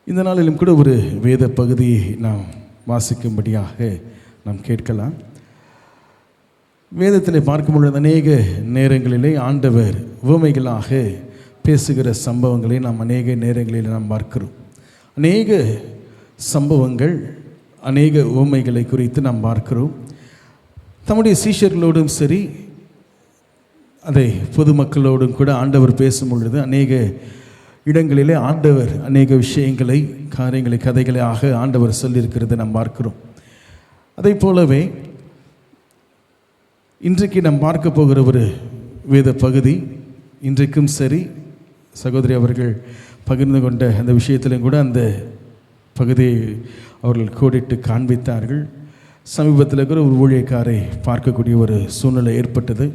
இந்த நாளிலும் கூட ஒரு வேத பகுதியை நாம் வாசிக்கும்படியாக நாம் கேட்கலாம். வேதத்தில் பார்க்கும் பொழுது அநேக நேரங்களிலே ஆண்டவர் உவமைகளாக பேசுகிற சம்பவங்களை நாம் அநேக நேரங்களில் நாம் பார்க்கிறோம். அநேக சம்பவங்கள், அநேக உவமைகளை குறித்து நாம் பார்க்கிறோம். தம்முடைய சீஷர்களோடும் சரி, அதை பொதுமக்களோடும் கூட ஆண்டவர் பேசும் பொழுது அநேக இடங்களிலே ஆண்டவர் அநேக விஷயங்களை, காரியங்களை, கதைகளாக ஆண்டவர் சொல்லியிருக்கிறதை நாம் பார்க்கிறோம். அதை போலவே இன்றைக்கு நாம் பார்க்க போகிற ஒரு வேத பகுதி, இன்றைக்கும் சரி சகோதரி அவர்கள் பகிர்ந்து கொண்ட அந்த விஷயத்திலும் கூட அந்த பகுதியை அவர்கள் கோடிட்டு காண்பித்தார்கள். சமீபத்தில் கூட ஒரு ஊழியக்காரை பார்க்கக்கூடிய ஒரு சூழ்நிலை ஏற்பட்டது.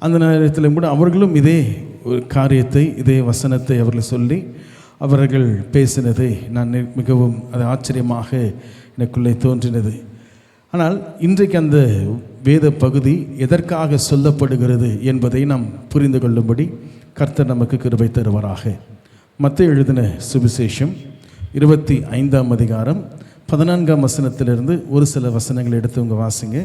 அந்த நேரத்திலும் கூட அவர்களும் இதே ஒரு காரியத்தை, இதே வசனத்தை அவர்கள் சொல்லி அவர்கள் பேசினதை நான் மிகவும் அது ஆச்சரியமாக எனக்குள்ளே தோன்றினது. ஆனால் இன்றைக்கு அந்த வேத பகுதி எதற்காக சொல்லப்படுகிறது என்பதை நாம் புரிந்து கொள்ளும்படி கர்த்தர் நமக்கு கிருபை தருவாராக. மத்தேயு எழுதின சுவிசேஷம் 25ஆம் அதிகாரம் 14ஆம் வசனத்திலிருந்து ஒரு சில வசனங்களை எடுத்து உங்க வாசிங்க.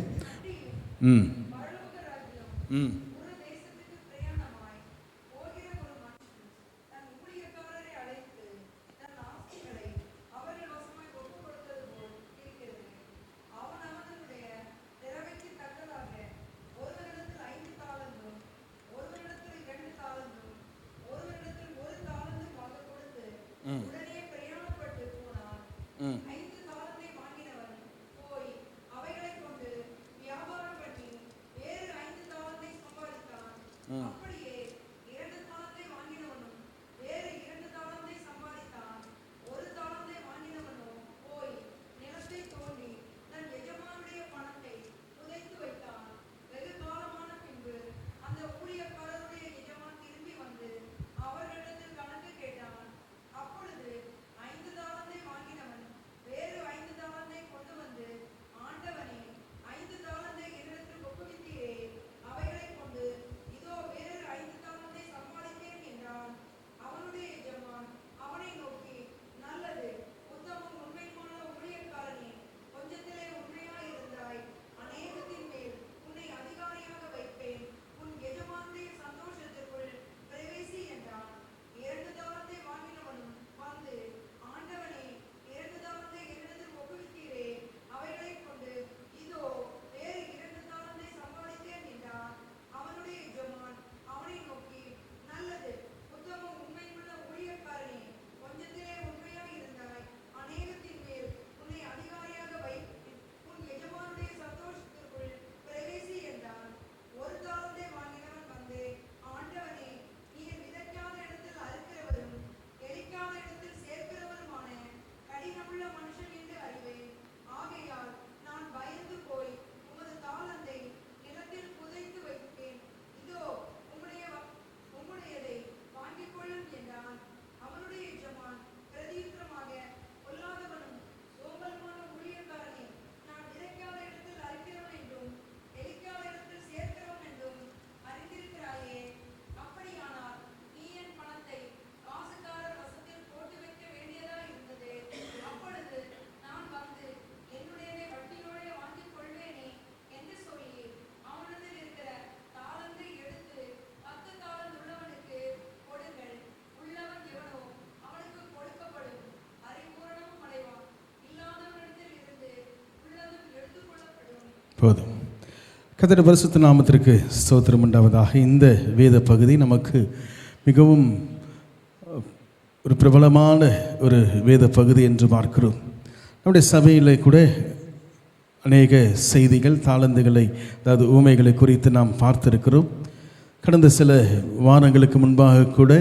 போதும். கர்த்தருடைய பரிசுத்த நாமத்திற்கு ஸ்தோத்திரம் உண்டாவதாக. இந்த வேத பகுதி நமக்கு மிகவும் ஒரு பிரபலமான ஒரு வேத பகுதி என்று பார்க்கிறோம். நம்முடைய சபையில் கூட அநேக செய்திகள், தாளந்துகளை, அதாவது ஊமைகளை குறித்து நாம் பார்த்திருக்கிறோம். கடந்த சில வாரங்களுக்கு முன்பாக கூட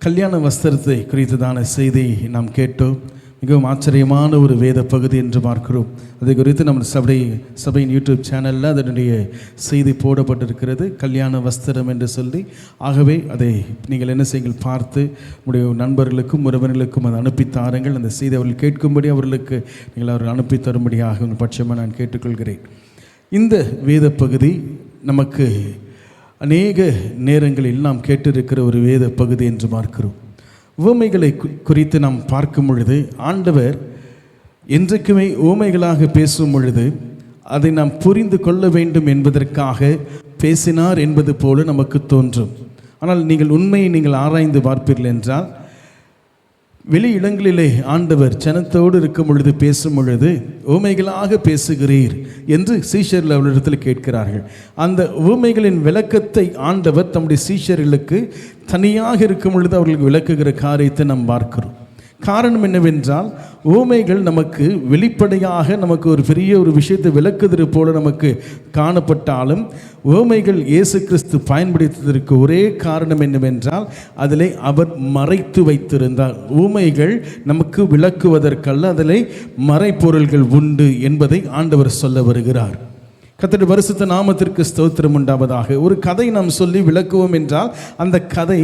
கல்யாண வஸ்திரத்தை குறித்ததான செய்தி நாம் கேட்டோம். மிகவும் ஆச்சரியமான ஒரு வேத பகுதி என்று பார்க்கிறோம். அதை குறித்து நம்ம சபையின் யூடியூப் சேனலில் அதனுடைய செய்தி போடப்பட்டிருக்கிறது, கல்யாண வஸ்திரம் என்று சொல்லி. ஆகவே அதை நீங்கள் என்ன செய்யுங்கள், பார்த்து உங்களுடைய நண்பர்களுக்கும் உறவினர்களுக்கும் அதை அனுப்பி தாருங்கள். அந்த செய்தி அவர்கள் கேட்கும்படி அவர்களுக்கு நீங்கள் அவர்கள் அனுப்பி தரும்படியாக உங்கள் பட்சமாக நான் கேட்டுக்கொள்கிறேன். இந்த வேத பகுதி நமக்கு அநேக நேரங்களில் நாம் கேட்டிருக்கிற ஒரு வேத பகுதி என்று பார்க்கிறோம். உவமைகளை குறித்து நாம் பார்க்கும் பொழுது ஆண்டவர் என்றைக்குமே உவமைகளாக பேசும் பொழுது அதை நாம் புரிந்து கொள்ள வேண்டும் என்பதற்காக பேசினார் என்பது போல நமக்கு தோன்றும். ஆனால் நீங்கள் உண்மையை ஆராய்ந்து பார்ப்பீர்கள் என்றால், வெளி இடங்களிலே ஆண்டவர் ஜனத்தோடு இருக்கும் பொழுது பேசும் பொழுது உவமைகளாக பேசுகிறீர் என்று சீஷர்கள் அவரிடத்தில் கேட்கிறார்கள். அந்த உவமைகளின் விளக்கத்தை ஆண்டவர் தம்முடைய சீஷர்களுக்கு தனியாக இருக்கும் பொழுது அவர்களுக்கு விளக்குகிற காரியத்தை நாம் பார்க்கிறோம். காரணம் என்னவென்றால், உவமைகள் நமக்கு வெளிப்படையாக நமக்கு ஒரு பெரிய ஒரு விஷயத்தை விளக்குவது போல நமக்கு காணப்பட்டாலும், உவமைகள் இயேசு கிறிஸ்து பயன்படுத்துவதற்கு ஒரே காரணம் என்னவென்றால், அதிலே அவர் மறைத்து வைத்திருந்தார். உவமைகள் நமக்கு விளக்குவதற்கல்ல, அதிலே மறைப்பொருள்கள் உண்டு என்பதை ஆண்டவர் சொல்ல வருகிறார். கர்த்தருடைய பரிசுத்த நாமத்திற்கு ஸ்தோத்திரம் உண்டாவதாக. ஒரு கதை நாம் சொல்லி விளக்குவோம் என்றால், அந்த கதை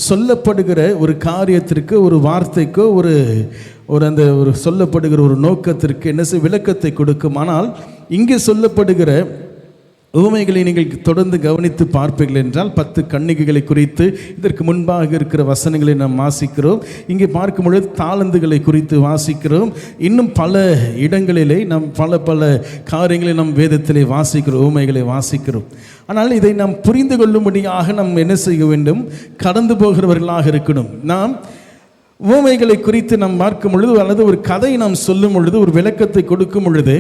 சொல்லப்படுகிற ஒரு காரியத்திற்கு, ஒரு வார்த்தைக்கோ, ஒரு சொல்லப்படுகிற ஒரு நோக்கத்திற்கு என்ன விளக்கத்தை கொடுக்கும். ஆனால் இங்கே சொல்லப்படுகிற உவமைகளை நீங்கள் தொடர்ந்து கவனித்து பார்ப்பீர்கள் என்றால், 10 கன்னிகைகளை குறித்து இதற்கு முன்பாக இருக்கிற வசனங்களை நாம் வாசிக்கிறோம். இங்கே பார்க்கும் பொழுது தாளந்துகளை குறித்து வாசிக்கிறோம். இன்னும் பல இடங்களிலே நாம் பல காரியங்களை நாம் வேதத்திலே வாசிக்கிறோம், உவமைகளை வாசிக்கிறோம். ஆனால் இதை நாம் புரிந்து கொள்ளும்படியாக நாம் என்ன செய்ய வேண்டும்? கடந்து போகிறவர்களாக இருக்கணும். நாம் உவமைகளை குறித்து நாம் பார்க்கும் பொழுது, அல்லது ஒரு கதை நாம் சொல்லும் பொழுது, ஒரு விளக்கத்தை கொடுக்கும் பொழுது,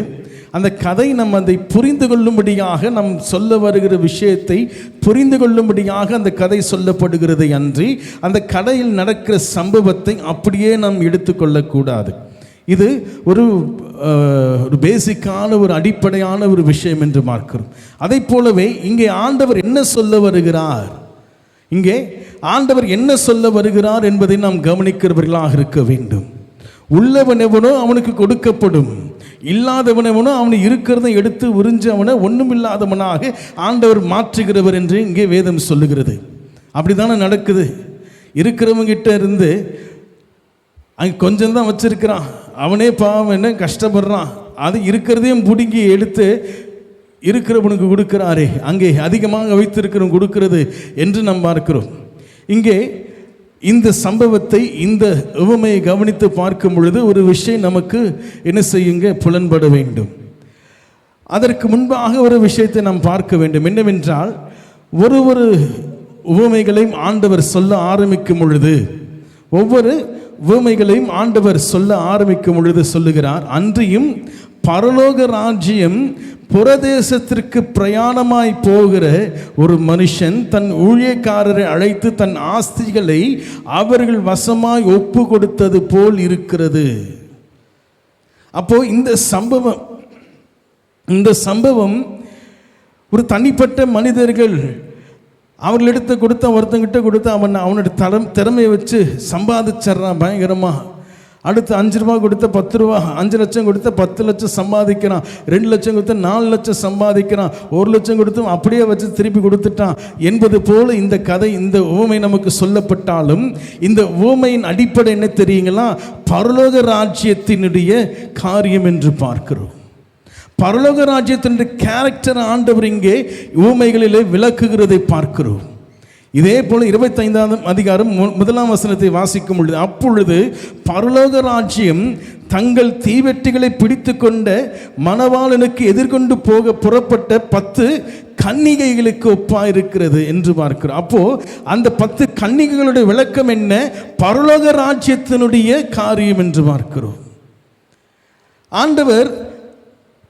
அந்த கதை நம்ம அதை புரிந்து கொள்ளும்படியாக, நம் சொல்ல வருகிற விஷயத்தை புரிந்து கொள்ளும்படியாக அந்த கதை சொல்லப்படுகிறது அன்றி அந்த கதையில் நடக்கிற சம்பவத்தை அப்படியே நாம் எடுத்துக்கொள்ளக்கூடாது. இது ஒரு பேசிக்கான ஒரு அடிப்படையான ஒரு விஷயம் என்று பார்க்கிறோம். அதை போலவே இங்கே ஆண்டவர் என்ன சொல்ல வருகிறார், இங்கே ஆண்டவர் என்ன சொல்ல வருகிறார் என்பதை நாம் கவனிக்கிறவர்களாக இருக்க வேண்டும். உள்ளவன் எவனோ அவனுக்கு கொடுக்கப்படும், இல்லாதவனவனோ அவனை இருக்கிறதை எடுத்து உறிஞ்சு அவனை ஒன்றும் இல்லாதவனாக ஆண்டவர் மாற்றுகிறவர் என்று இங்கே வேதம் சொல்லுகிறது. அப்படி தானே நடக்குது. இருக்கிறவங்கிட்ட இருந்து அங்கே கொஞ்சம் தான் வச்சிருக்கிறான், அவனே பாவம் என்ன கஷ்டப்படுறான், அது இருக்கிறதையும் பிடுங்கி எடுத்து இருக்கிறவனுக்கு கொடுக்கிறாரே, அங்கே அதிகமாக வைத்திருக்கிறவன் கொடுக்கிறது என்று நாம் பார்க்கிறோம். இங்கே இந்த சம்பவத்தை, இந்த உவமையை கவனித்து பார்க்கும் பொழுது ஒரு விஷயம் நமக்கு என்ன செய்யுங்க புலன்பட வேண்டும். அதற்கு முன்பாக ஒரு விஷயத்தை நாம் பார்க்க வேண்டும். என்னவென்றால், ஒரு உவமைகளையும் ஆண்டவர் சொல்ல ஆரம்பிக்கும் பொழுது, ஒவ்வொரு உவமைகளையும் ஆண்டவர் சொல்ல ஆரம்பிக்கும் பொழுது சொல்லுகிறார், அன்றியும் பரலோக ராஜ்யம் புறதேசத்திற்கு பிரயாணமாய் போகிற ஒரு மனுஷன் தன் ஊழியக்காரரை அழைத்து தன் ஆஸ்திகளை அவர்கள் வசமாய் ஒப்பு கொடுத்தது போல் இருக்கிறது. அப்போ இந்த சம்பவம் ஒரு தனிப்பட்ட மனிதர்கள் அவர்களிடத்தை கொடுத்த, ஒருத்தங்கிட்ட கொடுத்து அவனோட திறமையை வச்சு சம்பாதிச்சிட்றான் பயங்கரமாக. அடுத்து 5 ரூபா கொடுத்த 10 ரூபா, 5 லட்சம் கொடுத்த 10 லட்சம் சம்பாதிக்கிறான், 2 லட்சம் கொடுத்த 4 லட்சம் சம்பாதிக்கிறான், 1 லட்சம் கொடுத்து அப்படியே வச்சு திருப்பி கொடுத்துட்டான் என்பது போல இந்த கதை, இந்த உவமை நமக்கு சொல்லப்பட்டாலும், இந்த உவமையின் அடிப்படை என்ன தெரியுங்களா? பரலோக ராஜ்யத்தினுடைய காரியம் என்று பார்க்கிறோம். பரலோக ராஜ்யத்தினுடைய கேரக்டர் ஆண்டவர் இங்கே உவமைகளிலே விளக்குகிறதை பார்க்கிறோம். இதே போல 25ஆம் அதிகாரம் 1ஆம் வசனத்தை வாசிக்கும் பொழுது, அப்பொழுது பரலோக ராஜ்யம் தங்கள் தீவெட்டிகளை பிடித்து கொண்ட மணவாளனுக்கு எதிர்கொண்டு போக புறப்பட்ட 10 கன்னிகைகளுக்கு ஒப்பாயிருக்கிறது என்று பார்க்கிறோம். அப்போ அந்த 10 கன்னிகைகளுடைய விளக்கம் என்ன? பரலோக ராஜ்யத்தினுடைய காரியம் என்று பார்க்கிறோம். ஆண்டவர்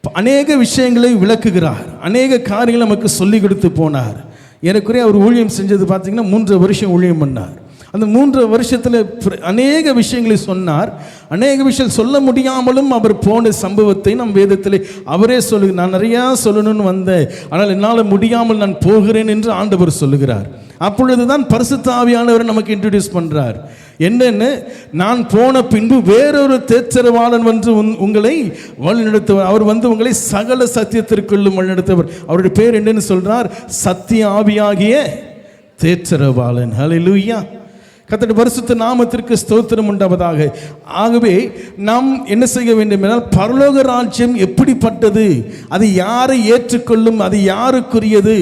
அநேக விஷயங்களை விளக்குகிறார், அநேக காரியங்களை நமக்கு சொல்லிக் கொடுத்து போனார். எனக்குரிய அவர் ஊழியம் செஞ்சது பார்த்தீங்கன்னா 3 வருஷம் ஊழியம் பண்ணார். அந்த 3 வருஷத்தில் அநேக விஷயங்களை சொன்னார். அநேக விஷயம் சொல்ல முடியாமலும் அவர் போன சம்பவத்தை நம் வேதத்தில் அவரே நான் நிறையா சொல்லணும்னு வந்தேன், ஆனால் என்னால் முடியாமல் நான் போகிறேன் என்று ஆண்டவர் சொல்லுகிறார். அப்பொழுதுதான் பரிசுத்த ஆவியானவர் நமக்கு இன்ட்ரடியூஸ் பண்ணுறார். என்னன்னு, நான் போன பின்பு வேறொரு தேற்றரவாளன் வந்து உங்களை வழிநடத்துவர், அவர் வந்து உங்களை சகல சத்தியத்திற்குள்ளும் வழிநடத்துவர். அவருடைய பேர் என்னன்னு சொல்றார்? சத்திய ஆவியாகிய தேற்றரவாளன். ஹல்லேலூயா. கர்த்தருடைய பரிசுத்த நாமத்திற்கு ஸ்தோத்திரம் உண்டாவதாக. ஆகவே நாம் என்ன செய்ய வேண்டும் என்றால், பரலோக ராஜ்யம் எப்படிப்பட்டது, அது யாரை ஏற்றுக்கொள்ளும், அது யாருக்குரியது,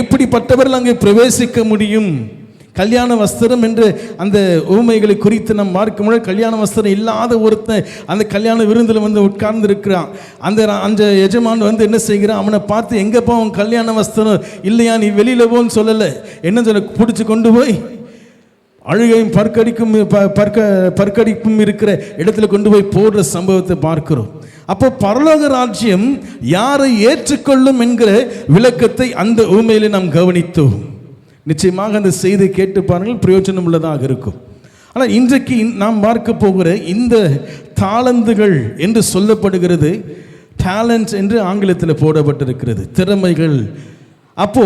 எப்படிப்பட்டவர்கள் அங்கே பிரவேசிக்க முடியும், கல்யாண வஸ்திரம் என்று அந்த ஊமைகளை குறித்து நாம் பார்க்கும்போது, கல்யாண வஸ்திரம் இல்லாத ஒருத்தன் அந்த கல்யாண விருந்தில் வந்து உட்கார்ந்து இருக்கிறான். அந்த எஜமான் வந்து என்ன செய்கிறான், அவனை பார்த்து எங்கப்பா உன் கல்யாண வஸ்திரம் இல்லையா, நீ வெளியில் போன்னு சொல்லலை, என்ன சொல்ல, பிடிச்சி கொண்டு போய் அழுகையும் பற்கடிப்பும் இருக்கிற இடத்துல கொண்டு போய் போடுற சம்பவத்தை பார்க்கிறோம். அப்போ பரலோக ராஜ்யம் யாரை ஏற்றுக்கொள்ளும் என்கிற விளக்கத்தை அந்த ஊமையிலே நாம் கவனித்தோம். நிச்சயமாக அந்த செய்தியை கேட்டு பாருங்கள், பிரயோஜனம் உள்ளதாக இருக்கும். ஆனால் இன்றைக்கு நாம் பார்க்க போகிற இந்த தாளந்துகள் என்று சொல்லப்படுகிறது, டேலண்ட்ஸ் என்று ஆங்கிலத்தில் போடப்பட்டிருக்கிறது, திறமைகள். அப்போ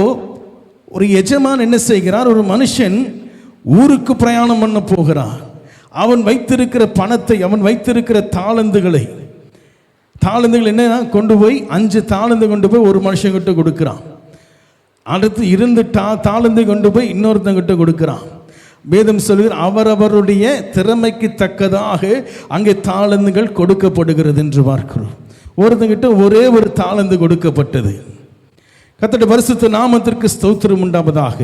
ஒரு எஜமான் என்ன செய்கிறார், ஒரு மனுஷன் ஊருக்கு பிரயாணம் பண்ண போகிறான். அவன் வைத்திருக்கிற பணத்தை, அவன் வைத்திருக்கிற தாளந்துகள் என்ன கொண்டு போய் 5 தாளந்து கொண்டு போய் ஒரு மனுஷங்கிட்ட கொடுக்குறான். அடுத்து 2 தாளந்து கொண்டு போய் இன்னொருத்தங்கிட்ட கொடுக்குறான். வேதம் சொல்கிற அவரவருடைய திறமைக்கு தக்கதாக அங்கே தாளந்துகள் கொடுக்கப்படுகிறது என்று பார்க்கிறோம். ஒருத்தங்கிட்ட ஒரே ஒரு தாளந்து கொடுக்கப்பட்டது. கர்த்தருடைய பரிசுத்த நாமத்திற்கு ஸ்தோத்திரம் உண்டாவதாக.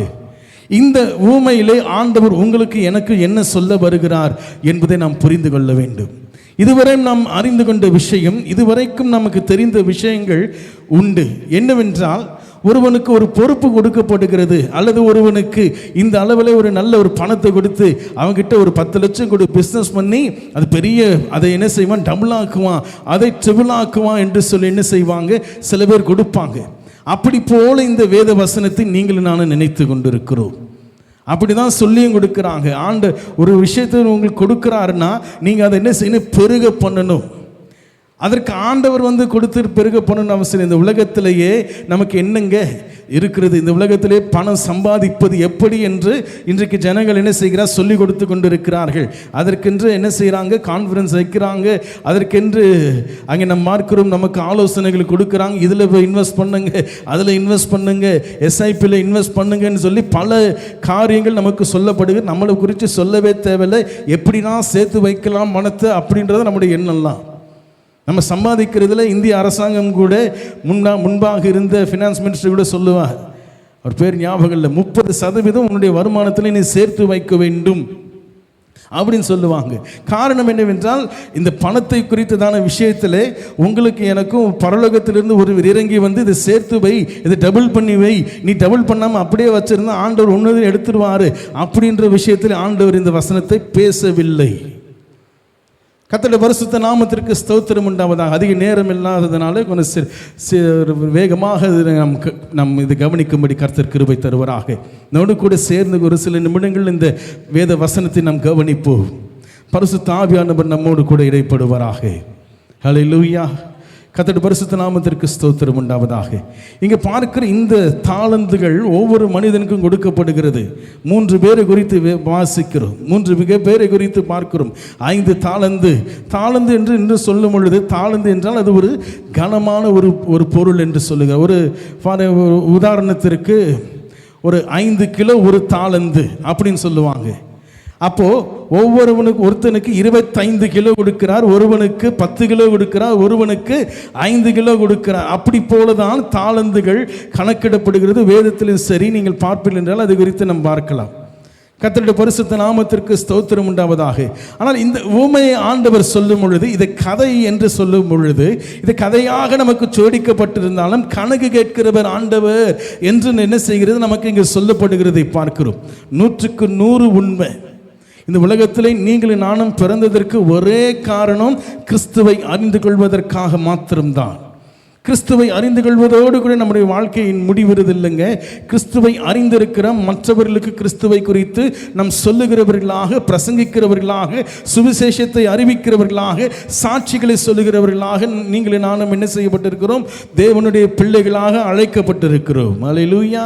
இந்த ஊமையிலே ஆண்டவர் உங்களுக்கு எனக்கு என்ன சொல்ல வருகிறார் என்பதை நாம் புரிந்து கொள்ள வேண்டும். இதுவரை நாம் அறிந்து கொண்ட விஷயம், இதுவரைக்கும் நமக்கு தெரிந்த விஷயங்கள் உண்டு. என்னவென்றால், ஒருவனுக்கு ஒரு பொறுப்பு கொடுக்கப்படுகிறது, அல்லது ஒருவனுக்கு இந்த அளவில் ஒரு நல்ல ஒரு பணத்தை கொடுத்து அவங்ககிட்ட ஒரு 10 லட்சம் கொடு பிஸ்னஸ் பண்ணி அது பெரிய, அதை என்ன செய்வான், டபுள் ஆக்குவான், அதை ட்ரிபிள் ஆக்குவான் என்று சொல்லி என்ன செய்வாங்க, சில பேர் கொடுப்பாங்க. அப்படி போல இந்த வேத வசனத்தை நீங்களும் நானும் நினைத்து கொண்டிருக்கிறோம். அப்படிதான் சொல்லியும் கொடுக்குறாங்க. ஒரு விஷயத்தை உங்களுக்கு கொடுக்குறாருன்னா நீங்கள் அதை என்ன செய்யணும், பெருக பண்ணணும். அதற்கு ஆண்டவர் வந்து கொடுத்து பெருக பண்ணணும் அவசியம். இந்த உலகத்திலேயே நமக்கு என்னங்க இருக்கிறது, இந்த உலகத்திலே பணம் சம்பாதிப்பது எப்படி என்று இன்றைக்கு ஜனங்கள் என்ன செய்கிறார், சொல்லி கொடுத்து கொண்டு இருக்கிறார்கள். அதற்கென்று என்ன செய்கிறாங்க, கான்ஃபரன்ஸ் வைக்கிறாங்க. அதற்கென்று அங்கே நம்ம பார்க்கிறோம், நமக்கு ஆலோசனைகள் கொடுக்குறாங்க. இதில் போய் இன்வெஸ்ட் பண்ணுங்க, அதில் இன்வெஸ்ட் பண்ணுங்க, எஸ்ஐபியில் இன்வெஸ்ட் பண்ணுங்கன்னு சொல்லி பல காரியங்கள் நமக்கு சொல்லப்படுகிறது. நம்மளை குறித்து சொல்லவே தேவையில்லை, எப்படினா சேர்த்து வைக்கலாம் பணத்தை அப்படின்றது நம்முடைய எண்ணம்லாம். நம்ம சம்பாதிக்கிறதுல இந்திய அரசாங்கம் கூட முன்பாக இருந்த ஃபினான்ஸ் மினிஸ்டர் கூட சொல்லுவார், அவர் பேர் ஞாபகம் இல்லை, 30% உன்னுடைய வருமானத்தில் நீ சேர்த்து வைக்க வேண்டும் அப்படின்னு சொல்லுவாங்க. காரணம் என்னவென்றால், இந்த பணத்தை குறித்ததான விஷயத்தில் உங்களுக்கு எனக்கும் பரலோகத்திலிருந்து ஒரு இறங்கி வந்து இதை சேர்த்து வை, இதை டபுள் பண்ணி வை, நீ டபுள் பண்ணாமல் அப்படியே வச்சிருந்தா ஆண்டவர் ஒன்று எடுத்துருவார் அப்படின்ற விஷயத்தில் ஆண்டவர் இந்த வசனத்தை பேசவில்லை. கர்த்தருடைய பரிசுத்த நாமத்திற்கு ஸ்தோத்திரம் உண்டாவதாக. அதிக நேரம் இல்லாததுனால கொஞ்சம் வேகமாக நாம் இது கவனிக்கும்படி கர்த்தர் கிருபை தருவராக. நம்மோடு கூட சேர்ந்து ஒரு சில நிமிடங்கள் இந்த வேத வசனத்தை நாம் கவனிப்போம். பரிசுத்த ஆவியானவர் நம்மோடு கூட இடைப்படுவாராக. ஹல்லேலூயா. கர்த்தருடைய பரிசுத்த நாமத்திற்கு ஸ்தோத்திரம் உண்டாவதாக. இங்கே பார்க்கிற இந்த தாளந்துகள் ஒவ்வொரு மனிதனுக்கும் கொடுக்கப்படுகிறது. 3 பேரை குறித்து வாசிக்கிறோம், 3 பேரை குறித்து பார்க்கிறோம். 5 தாளந்து என்று சொல்லும் பொழுது, தாளந்து என்றால் அது ஒரு கனமான ஒரு பொருள் என்று சொல்லுங்க. ஒரு உதாரணத்திற்கு ஒரு 5 கிலோ ஒரு தாளந்து அப்படின்னு சொல்லுவாங்க. அப்போ ஒருத்தனுக்கு 25 கிலோ கொடுக்கிறார், ஒருவனுக்கு 10 கிலோ கொடுக்கிறார், ஒருவனுக்கு 5 கிலோ கொடுக்கிறார். அப்படி போலதான் தாளந்துகள் கணக்கிடப்படுகிறது. வேதத்திலும் சரி, நீங்கள் பார்ப்பீர்கள் என்றால் அது குறித்து நாம் பார்க்கலாம். கர்த்தருடைய பரிசுத்த நாமத்திற்கு ஸ்தோத்திரம் உண்டாவதாக. ஆனால் இந்த உவமையை ஆண்டவர் சொல்லும் பொழுது, இதை கதை என்று சொல்லும் பொழுது, இது கதையாக நமக்கு ஜோடிக்கப்பட்டிருந்தாலும் கணக்கு கேட்கிறவர் ஆண்டவர் என்று என்ன செய்கிறது, நமக்கு இங்கே சொல்லப்படுகிறதை பார்க்கிறோம். 100க்கு 100 உண்மை. இந்த உலகத்திலே நீங்களும் நானும் பிறந்ததற்கு ஒரே காரணம், கிறிஸ்துவை அறிந்து கொள்வதற்காக மாத்திரம்தான். கிறிஸ்துவை அறிந்து கொள்வதோடு கூட நம்முடைய வாழ்க்கையின் முடிவுறதில்லைங்க. கிறிஸ்துவை அறிந்திருக்கிற மற்றவர்களுக்கு கிறிஸ்துவை குறித்து நாம் சொல்லுகிறவர்களாக, பிரசங்கிக்கிறவர்களாக, சுவிசேஷத்தை அறிவிக்கிறவர்களாக, சாட்சிகளை சொல்லுகிறவர்களாக நீங்களும் நானும் என்ன செய்யப்பட்டிருக்கிறோம், தேவனுடைய பிள்ளைகளாக அழைக்கப்பட்டிருக்கிறோம். அல்லேலூயா.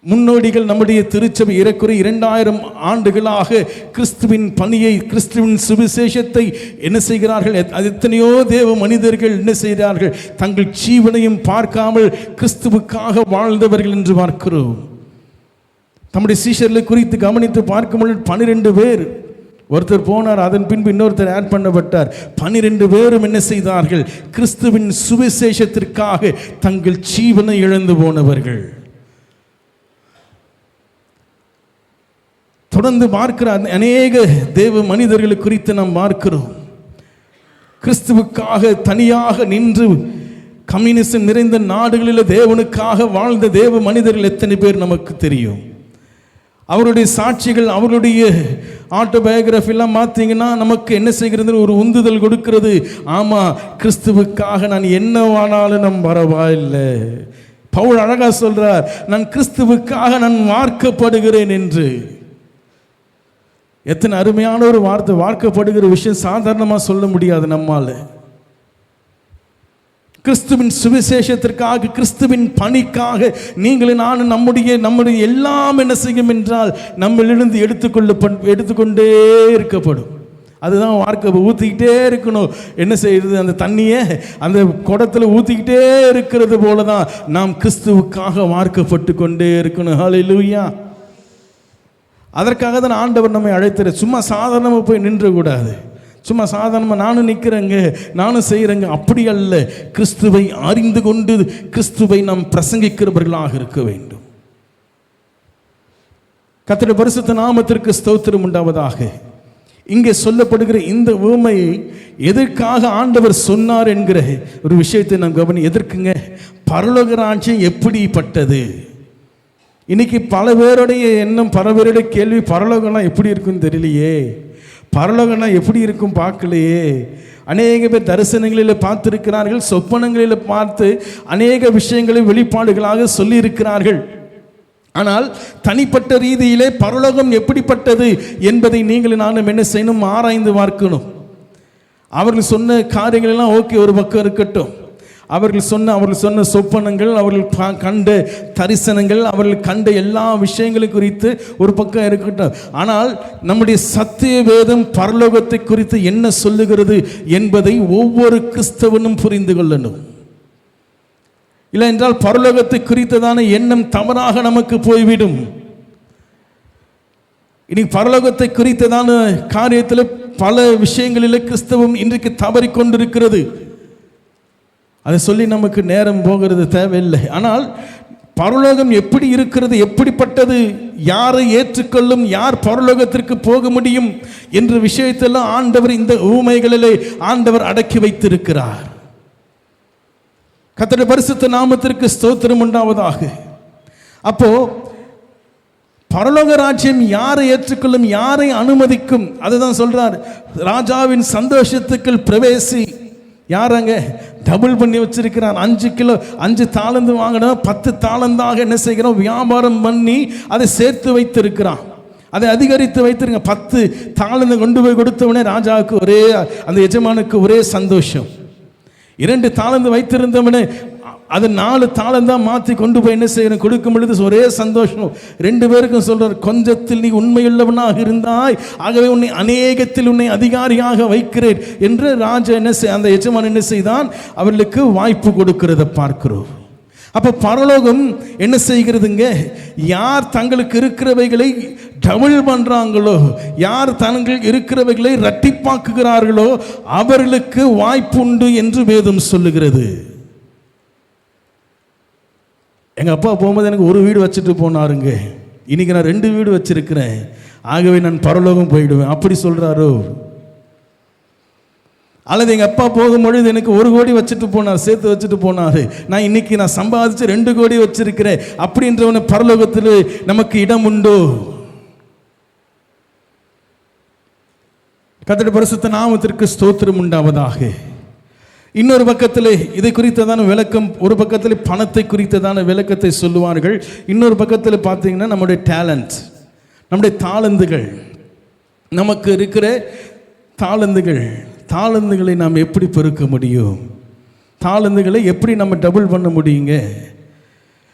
முன்னோடிகள் நம்முடைய திருச்சபை ஏறக்குறைய 2000 ஆண்டுகளாக கிறிஸ்துவின் பணியை, கிறிஸ்துவின் சுவிசேஷத்தை என்ன செய்கிறார்கள், எத்தனையோ தேவ மனிதர்கள் என்ன செய்கிறார்கள், தங்கள் ஜீவனையும் பார்க்காமல் கிறிஸ்துவுக்காக வாழ்ந்தவர்கள் என்று பார்க்கிறோம். நம்முடைய சீஷர்களை குறித்து கவனித்து பார்க்கும்போது 12 பேர், ஒருத்தர் போனார், அதன் பின்பு இன்னொருத்தர் ஆட் பண்ணப்பட்டார். 12 பேரும் என்ன செய்தார்கள், கிறிஸ்துவின் சுவிசேஷத்திற்காக தங்கள் ஜீவனை இழந்து போனவர்கள். தொடர்ந்து பார்க்கிற அநேக தேவ மனிதர்களை குறித்து நாம் பார்க்கிறோம். கிறிஸ்துவுக்காக தனியாக நின்று கம்யூனிசம் நிறைந்த நாடுகளில் தேவனுக்காக வாழ்ந்த தேவ மனிதர்கள் எத்தனை பேர் நமக்கு தெரியும். அவருடைய சாட்சிகள், அவருடைய ஆட்டோபயோகிராஃபிலாம் பார்த்தீங்கன்னா நமக்கு என்ன செய்கிறது, ஒரு உந்துதல் கொடுக்கிறது. ஆமாம், கிறிஸ்துவுக்காக நான் என்னவானாலும் நான் பரவாயில்லை. பவுல் அழகா சொல்றார், நான் கிறிஸ்துவுக்காக நான் வார்க்கப்படுகிறேன் என்று. எத்தனை அருமையான ஒரு வார்த்தை! வார்க்கப்படுகிற விஷயம் சாதாரணமாக சொல்ல முடியாது நம்மால். கிறிஸ்துவின் சுவிசேஷத்திற்காக, கிறிஸ்துவின் பணிக்காக நீங்களும் நானும் நம்முடைய எல்லாம் என்ன செய்யும் என்றால் நம்மளிருந்து எடுத்துக்கொண்டே இருக்கப்படும். அதுதான் வார்க்க. ஊற்றிக்கிட்டே இருக்கணும். என்ன செய்யறது? அந்த தண்ணியை அந்த குடத்தில் ஊற்றிக்கிட்டே இருக்கிறது போல தான் நாம் கிறிஸ்துவுக்காக வார்க்கப்பட்டு கொண்டே இருக்கணும். ஹல்லேலூயா! அதற்காக தான் ஆண்டவர் நம்மை அழைத்தார். சும்மா சாதாரணமாக போய் நின்றக்கூடாது. சும்மா சாதாரணமாக நானும் நிற்கிறேங்க, நானும் செய்கிறேங்க, அப்படி அல்ல. கிறிஸ்துவை அறிந்து கொண்டு கிறிஸ்துவை நாம் பிரசங்கிக்கிறவர்களாக இருக்க வேண்டும். கர்த்தருடைய பரிசுத்த நாமத்திற்கு ஸ்தோத்திரம் உண்டாவதாக. இங்கே சொல்லப்படுகிற இந்த உவமையை எதற்காக ஆண்டவர் சொன்னார் என்கிற ஒரு விஷயத்தை நாம் கவனி. எதற்குங்க? பரலோக ராஜ்யம் எப்படிப்பட்டது? இன்னைக்கு பல பேருடைய எண்ணம், பல பேருடைய கேள்வி, பரலோகம்னா எப்படி இருக்குன்னு தெரியலையே, பரலோகம்னா எப்படி இருக்கும் பார்க்கலையே. அநேக பேர் தரிசனங்களில் பார்த்திருக்கிறார்கள், சொப்பனங்களில் பார்த்து அநேக விஷயங்களை வெளிப்பாடுகளாக சொல்லியிருக்கிறார்கள். ஆனால் தனிப்பட்ட ரீதியிலே பரலோகம் எப்படிப்பட்டது என்பதை நீங்கள் நானும் என்ன செய்யணும்? ஆராய்ந்து பார்க்கணும். அவர்கள் சொன்ன காரியங்கள் எல்லாம் ஓகே, ஒரு பக்கம் இருக்கட்டும். அவர்கள் சொன்ன சொப்பனங்கள், அவர்கள் கண்ட தரிசனங்கள், அவர்கள் கண்ட எல்லா விஷயங்களும் குறித்து ஒரு பக்கம் இருக்கட்டும். ஆனால் நம்முடைய சத்திய வேதம் பரலோகத்தை குறித்து என்ன சொல்லுகிறது என்பதை ஒவ்வொரு கிறிஸ்தவனும் புரிந்து கொள்ளணும். இல்லை என்றால் பரலோகத்தை குறித்ததான எண்ணம் தவறாக நமக்கு போய்விடும். இன்னைக்கு பரலோகத்தை குறித்ததான காரியத்தில் பல விஷயங்களில் கிறிஸ்தவம் இன்றைக்கு தவறிக்கொண்டிருக்கிறது. அதை சொல்லி நமக்கு நேரம் போகிறது தேவையில்லை. ஆனால் பரலோகம் எப்படி இருக்கிறது, எப்படிப்பட்டது, யாரை ஏற்றுக்கொள்ளும், யார் பரலோகத்திற்கு போக முடியும் என்ற விஷயத்தெல்லாம் ஆண்டவர் இந்த உவமைகளிலே ஆண்டவர் அடக்கி வைத்திருக்கிறார். கர்த்தருடைய பரிசுத்த நாமத்திற்கு ஸ்தோத்திரம் உண்டாவதாக. அப்போ பரலோக ராஜ்யம் யாரை ஏற்றுக்கொள்ளும், யாரை அனுமதிக்கும், அதுதான் சொல்றார். ராஜாவின் சந்தோஷத்துக்குள் பிரவேசி. யாரங்க? டபுள் பண்ணி வச்சிருக்கிறான். 5 கிலோ 5 தாளந்து வாங்கினோம், 10 தாளந்தாக என்ன செய்கிறோம்? வியாபாரம் பண்ணி அதை சேர்த்து வைத்திருக்கிறான், அதை அதிகரித்து வைத்திருங்க. 10 தாளந்து கொண்டு போய் கொடுத்தவனே ராஜாவுக்கு ஒரே, அந்த எஜமானுக்கு ஒரே சந்தோஷம். 2 தாளந்து வைத்திருந்தவனே அது 4 தாளந்தான் மாற்றி கொண்டு போய் என்ன செய்யணும்? கொடுக்கும் பொழுது ஒரே சந்தோஷம். 2 பேருக்கும் சொல்றார், கொஞ்சத்தில் நீ உண்மையுள்ளவனாக இருந்தாய், ஆகவே உன்னை அநேகத்தில் உன்னை அதிகாரியாக வைக்கிறேன் என்று ராஜா என்ன அந்த எஜமான் என்ன செய்தான்? அவர்களுக்கு வாய்ப்பு கொடுக்கிறத பார்க்கிறோம். அப்போ பரலோகம் என்ன செய்கிறதுங்க? யார் தங்களுக்கு இருக்கிறவைகளை டபுள் பண்றாங்களோ, யார் தங்கள் இருக்கிறவைகளை இரட்டிப்பாக்குகிறார்களோ அவர்களுக்கு வாய்ப்பு உண்டு என்று வேதம் சொல்லுகிறது. எங்கள் அப்பா போகும்போது எனக்கு ஒரு வீடு வச்சுட்டு போனாருங்க, இன்னைக்கு நான் 2 வீடு வச்சிருக்கிறேன், ஆகவே நான் பரலோகம் போயிடுவேன் அப்படி சொல்றாரோ? அல்லது எங்கள் அப்பா போகும்பொழுது எனக்கு 1 கோடி வச்சுட்டு போனார், சேர்த்து வச்சுட்டு போனார், இன்னைக்கு நான் சம்பாதிச்சு 2 கோடி வச்சிருக்கிறேன் அப்படின்றவன பரலோகத்தில் நமக்கு இடம் உண்டோ? கர்த்தருடைய பரிசுத்த நாமத்திற்கு ஸ்தோத்திரம் உண்டாவதாக. இன்னொரு பக்கத்தில் இதை குறித்ததான விளக்கம், ஒரு பக்கத்தில் பணத்தை குறித்ததான விளக்கத்தை சொல்லுவார்கள், இன்னொரு பக்கத்தில் பார்த்தீங்கன்னா நம்முடைய டேலண்ட், நம்முடைய தாளந்துகள், நமக்கு இருக்கிற தாளந்துகளை நாம் எப்படி பெருக்க முடியும், தாளந்துகளை எப்படி நம்ம டபுள் பண்ண முடியுங்க?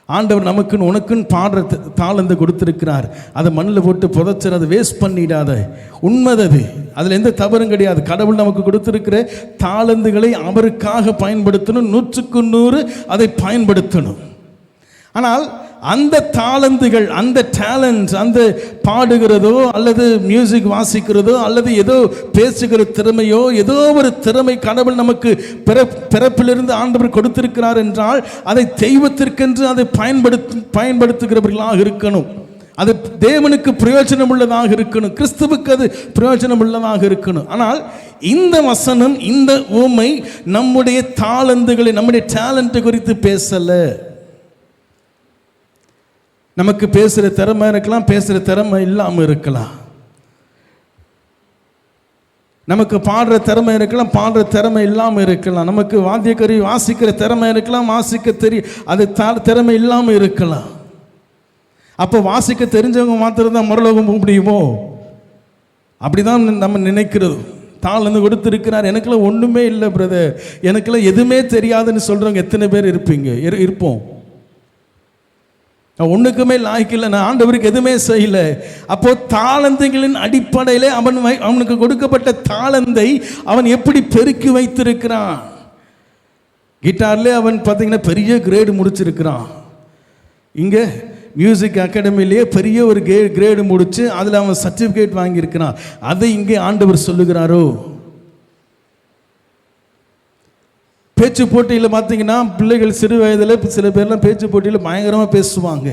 ஆண்டவர் நமக்குன்னு உனக்குன்னு பாடுற தாளந்து கொடுத்துருக்கிறார், அதை மண்ணில் போட்டு புதைச்சிட, அதை வேஸ்ட் பண்ணிடாத. உண்மைது, அதில் எந்த தவறும் கிடையாது. கடவுள் நமக்கு கொடுத்துருக்கிற தாளந்துகளை அவருக்காக பயன்படுத்தணும், 100க்கு 100 அதை பயன்படுத்தணும். ஆனால் அந்த தாளந்துகள், அந்த டேலண்ட், அந்த பாடுகிறதோ அல்லது மியூசிக் வாசிக்கிறதோ அல்லது ஏதோ பேசுகிற திறமையோ, ஏதோ ஒரு திறமை கடவுள் நமக்கு பிறப்பிலிருந்து ஆண்டவர் கொடுத்திருக்கிறார் என்றால் அதை தெய்வத்திற்கென்று அதை பயன்படுத்துகிறவர்களாக இருக்கணும். அது தேவனுக்கு பிரயோஜனம் உள்ளதாக இருக்கணும், கிறிஸ்துவுக்கு அது பிரயோஜனம் உள்ளதாக இருக்கணும். ஆனால் இந்த வசனம், இந்த உவமை நம்முடைய தாளந்துகளை, நம்முடைய டேலண்ட் குறித்து பேசலை. நமக்கு பேசுகிற திறமை இருக்கலாம், பேசுகிற திறமை இல்லாமல் இருக்கலாம். நமக்கு பாடுற திறமை இருக்கலாம், பாடுற திறமை இல்லாமல் இருக்கலாம். நமக்கு வாத்தியக்கருவி வாசிக்கிற திறமை இருக்கலாம், வாசிக்க அது திறமை இல்லாமல் இருக்கலாம். அப்போ வாசிக்க தெரிஞ்சவங்க மாத்திரம்தான் முரலோகம் போக முடியுமோ? அப்படிதான் நம்ம நினைக்கிறது. தாளந்து கொடுத்துருக்கிறார், எனக்குலாம் ஒன்றுமே இல்லை பிரதர், எனக்குலாம் எதுவுமே தெரியாதுன்னு சொல்கிறவங்க எத்தனை பேர் இருப்போம். நான் ஒன்றுக்குமே லாய்க்கில்லை, நான் ஆண்டவருக்கு எதுவுமே செய்யலை. அப்போது தாளந்துகளின் அடிப்படையில் அவனுக்கு கொடுக்கப்பட்ட தாளந்தை அவன் எப்படி பெருக்கி வைத்திருக்கிறான். கிட்டார்லேயே அவன் பார்த்தீங்கன்னா பெரிய கிரேடு முடிச்சிருக்கிறான். இங்கே மியூசிக் அகாடமிலேயே பெரிய ஒரு கிரேடு முடித்து அதில் அவன் சர்டிஃபிகேட் வாங்கியிருக்கிறான். அதை இங்கே ஆண்டவர் சொல்லுகிறாரோ? பேச்சு போட்டியில் பார்த்தீங்கன்னா பிள்ளைகள் சிறு வயதில் சில பேர்லாம் பேச்சு போட்டியில் பயங்கரமாக பேசுவாங்க.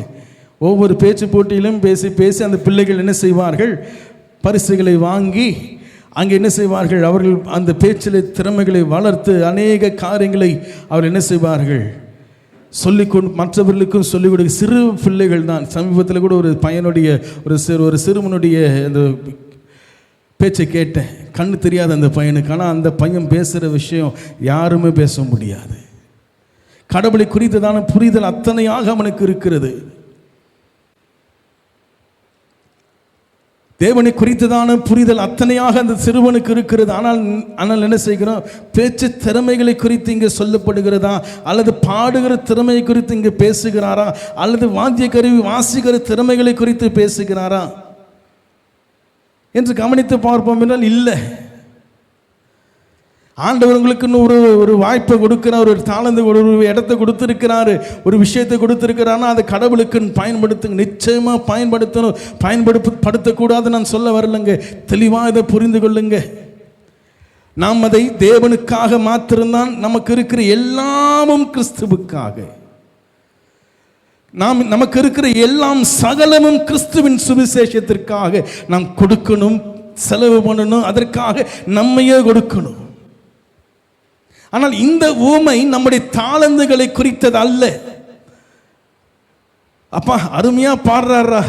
ஒவ்வொரு பேச்சு போட்டியிலும் பேசி பேசி அந்த பிள்ளைகள் என்ன செய்வார்கள், பரிசுகளை வாங்கி அங்கே என்ன செய்வார்கள், அவர்கள் அந்த பேச்சில் திறமைகளை வளர்த்து அநேக காரியங்களை அவர்கள் என்ன செய்வார்கள், சொல்லிக்கொண்டு மற்றவர்களுக்கும் சொல்லிக் கொடுக்க. சிறு பிள்ளைகள் தான். சமீபத்தில் கூட ஒரு பையனுடைய ஒரு சிறுவனுடைய அந்த பேச்சை கேட்டேன். கண்ணு தெரியாத அந்த பையனுக்கு, ஆனால் அந்த பையன் பேசுகிற விஷயம் யாருமே பேச முடியாது. கடவுளை குறித்ததான புரிதல் அத்தனையாக அவனுக்கு இருக்கிறது. தேவனை குறித்ததான புரிதல் அத்தனையாக அந்த சிறுவனுக்கு இருக்கிறது. ஆனால் என்ன செய்கிறோம், பேச்சு திறமைகளை குறித்து இங்கே சொல்லப்படுகிறதா, அல்லது பாடுகிற திறமையை குறித்து இங்கே பேசுகிறாரா, அல்லது வாத்திய கருவி வாசிக்கிற திறமைகளை குறித்து பேசுகிறாரா என்று கவனித்து பார்ப்போம் என்றால் இல்லை. ஆண்டவர் உங்களுக்கு ஒரு வாய்ப்பை கொடுக்கிறார், ஒரு தாளந்து, ஒரு இடத்தை கொடுத்துருக்கிறாரு, ஒரு விஷயத்தை கொடுத்துருக்கிறாருன்னா அதை கடவுளுக்கு பயன்படுத்துங்க. நிச்சயமாக பயன்படுத்தணும். பயன்படுத்தக்கூடாது நான் சொல்ல வரலைங்க. தெளிவாக இதை புரிந்து கொள்ளுங்க. நாம் அதை தேவனுக்காக மாத்திரம்தான், நமக்கு இருக்கிற எல்லாமும் கிறிஸ்துவுக்காக, நமக்கு இருக்கிற எல்லாம் சகலமும் கிறிஸ்துவின் சுவிசேஷத்திற்காக நாம் கொடுக்கணும், செலவு பண்ணணும், அதற்காக நம்மையே கொடுக்கணும். ஆனால் இந்த ஊமை நம்முடைய தாளந்துகளை குறித்தது அல்ல. அப்பா அருமையா பாடுறாரா,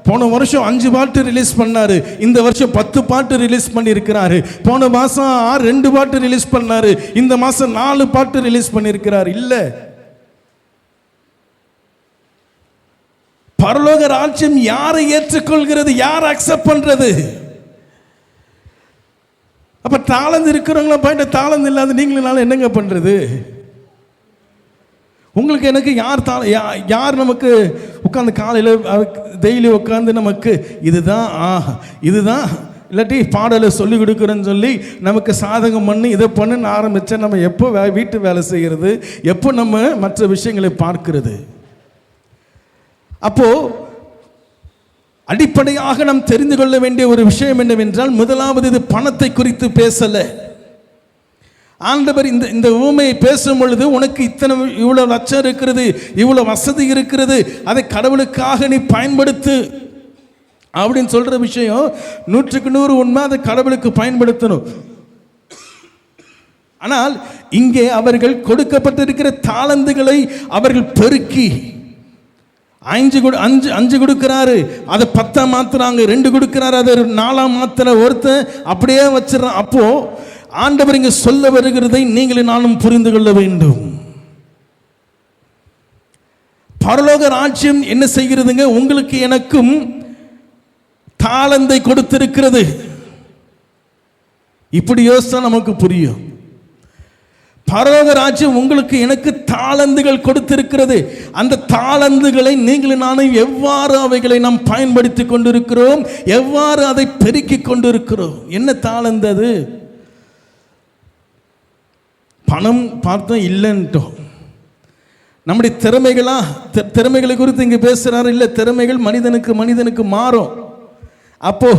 போன வருஷம் 5 பாட்டு ரிலீஸ் பண்ணாரு, இந்த வருஷம் 10 பாட்டு ரிலீஸ் பண்ணியிருக்கிறாரு. போன மாசம் 2 பாட்டு ரிலீஸ் பண்ணாரு, இந்த மாசம் 4 பாட்டு ரிலீஸ் பண்ணியிருக்கிறார். இல்லை, பரலோக ராஜ்யம் யாரை ஏற்றுக்கொள்கிறது, யார் அக்செப்ட் பண்றது? அப்ப தாளந்து இருக்கிறவங்கள போயிட்டு தாளந்து இல்லாத நீங்களும் என்னங்க பண்றது? உங்களுக்கு எனக்கு யார் நமக்கு உட்காந்து காலையில் டெய்லி உட்காந்து நமக்கு இதுதான் இல்லாட்டி பாடலை சொல்லி கொடுக்குறேன்னு சொல்லி நமக்கு சாதகம் பண்ணி இதை பண்ணுன்னு ஆரம்பித்தா நம்ம எப்போ வீட்டு வேலை செய்கிறது, எப்போ நம்ம மற்ற விஷயங்களை பார்க்கிறது? அப்போ அடிப்படையாக நாம் தெரிந்து கொள்ள வேண்டிய ஒரு விஷயம் என்னவென்றால், முதலாவது இது பணத்தை குறித்து பேசல. ஆண்டவர் இந்த ஊமையை பேசும் பொழுது உனக்கு இவ்வளவு லட்சம் இருக்கிறது, இவ்வளவு வசதி இருக்கிறது, அதை கடவுளுக்காக நீ பயன்படுத்து அப்படின்னு சொல்ற விஷயம் 100க்கு 100 உண்மை. அதை கடவுளுக்கு பயன்படுத்தணும். ஆனால் இங்கே அவர்கள் கொடுக்கப்பட்டிருக்கிற தாளந்துகளை அவர்கள் பெருக்கி 5 கொடுக்கிறாரு, அதை 10 மாத்துறாங்க, 2 கொடுக்கிறாரு, அதை 4 மாத்திர, ஒருத்தன் அப்படியே வச்சிடறான். அப்போ ஆண்டவர் இங்க சொல்ல வருகிறதை நீங்களும் நானும் புரிந்து கொள்ள வேண்டும். பரலோக ராஜ்யம் என்ன செய்கிறதுங்க, உங்களுக்கு எனக்கும் தாளந்தை கொடுத்திருக்கிறது. இப்படி யோசிச்சா நமக்கு புரியும். பரலோக ராஜ்யம் உங்களுக்கு எனக்கு தாளந்துகள் கொடுத்திருக்கிறது. அந்த தாளந்துகளை நீங்களும் நானும் எவ்வாறு அவைகளை நாம் பயன்படுத்தி கொண்டிருக்கிறோம், எவ்வாறு அதை பெருக்கிக் கொண்டிருக்கிறோம். என்ன தாளந்து அது? பணம் பார்த்தோம் இல்லைன்ட்டோம். நம்முடைய திறமைகளை குறித்து இங்கே பேசுறாரு. இல்லை, திறமைகள் மனிதனுக்கு மாறும். அப்போ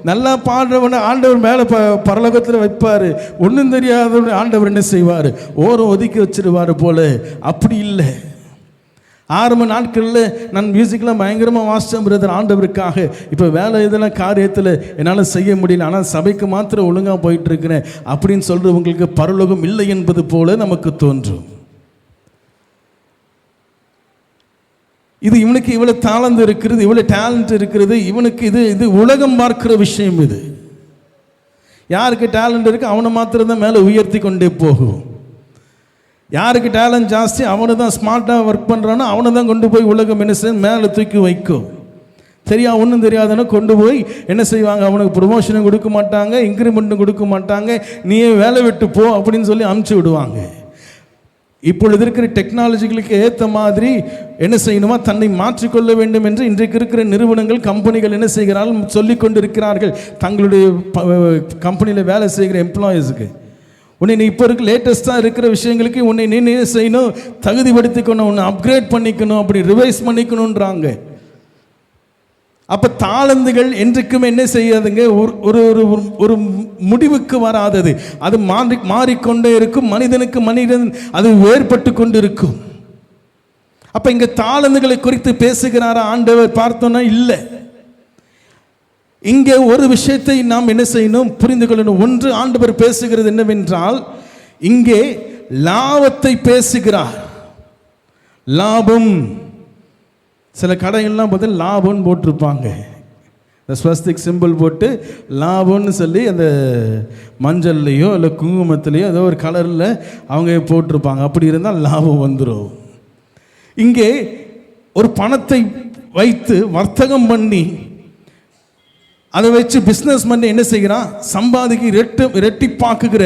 நல்லா பாடுறவனை ஆண்டவர் மேலே பரலோகத்தில் வைப்பார். ஒன்றும் தெரியாதவனை ஆண்டவர் என்ன செய்வார், ஓரம் ஒதுக்கி வச்சிருவார் போல. அப்படி இல்லை. ஆரம்ப நாட்களில் நான் மியூசிக்கெலாம் பயங்கரமாக வாசித்தேன் பிரதர் ஆண்டவருக்காக. இப்போ வேலை இதெல்லாம் காரியத்தில் என்னால் செய்ய முடியல, ஆனால் சபைக்கு மாத்திரம் ஒழுங்காக போயிட்டுருக்கிறேன் அப்படின்னு சொல்கிறவங்களுக்கு பரலோகம் இல்லை என்பது போல நமக்கு தோன்றும். இது இவனுக்கு இவ்வளோ தாளந்து இருக்கிறது, இவ்வளோ டேலண்ட் இருக்கிறது, இவனுக்கு இது உலகம் பார்க்கிற விஷயம். இது யாருக்கு டேலண்ட் இருக்குது அவனை மாத்திரம் தான் மேலே உயர்த்தி கொண்டே போகும். யாருக்கு டேலண்ட் ஜாஸ்தி அவனை தான் ஸ்மார்ட்டாக ஒர்க் பண்ணுறானோ அவனை தான் கொண்டு போய் உலகம் என்ன செய்ய மேலே தூக்கி வைக்கும். ஒன்றும் தெரியாதுன்னு கொண்டு போய் என்ன செய்வாங்க, அவனுக்கு ப்ரொமோஷனும் கொடுக்க மாட்டாங்க, இன்க்ரிமெண்ட்டும் கொடுக்க மாட்டாங்க, நீயே வேலை விட்டு போ அப்படின்னு சொல்லி அனுப்பிச்சி விடுவாங்க. இப்பொழுது இருக்கிற டெக்னாலஜிகளுக்கு ஏற்ற மாதிரி என்ன செய்யணுமா தன்னை மாற்றிக்கொள்ள வேண்டும் என்று இன்றைக்கு இருக்கிற நிறுவனங்கள் கம்பெனிகள் என்ன செய்கிறார்கள் சொல்லி கொண்டு இருக்கிறார்கள் தங்களுடைய கம்பெனியில் வேலை செய்கிற எம்ப்ளாயீஸுக்கு. உன்னை நீ இப்போ இருக்க லேட்டஸ்ட்டாக இருக்கிற விஷயங்களுக்கு உன்னை நீ என்ன செய்யணும், தகுதிப்படுத்திக்கணும், உன்னை அப்கிரேட் பண்ணிக்கணும், அப்படி ரிவைஸ் பண்ணிக்கணுன்றாங்க. அப்போ தாளந்துகள் என்றைக்குமே என்ன செய்யாதுங்க, ஒரு ஒரு முடிவுக்கு வராதது. அது மாறிக்கொண்டே இருக்கும். மனிதனுக்கு மனிதன் அது வேறுபட்டு கொண்டு இருக்கும். அப்போ இங்கே தாளந்துகளை குறித்து பேசுகிறாரா ஆண்டவர் பார்த்தோன்னா இல்லை. இங்கே ஒரு விஷயத்தை நாம் என்ன செய்யணும், புரிந்து கொள்ளணும். ஒன்று, ஆண்டவர் பேசுகிறது என்னவென்றால் இங்கே லாபத்தை பேசுகிறார். லாபம். சில கடைகள்லாம் பார்த்தா லாபம்னு போட்டிருப்பாங்க, இந்த ஸ்வஸ்திக் சிம்பிள் போட்டு லாபம்னு சொல்லி அந்த மஞ்சள்லையோ இல்லை குங்குமத்திலையோ ஏதோ ஒரு கலரில் அவங்க போட்டிருப்பாங்க. அப்படி இருந்தால் லாபம் வந்துடும். இங்கே ஒரு பணத்தை வைத்து வர்த்தகம் பண்ணி அதை வச்சு பிஸ்னஸ் பண்ணி என்ன செய்கிறான், சம்பாதிக்க இரட்டிப்பாக்குகிற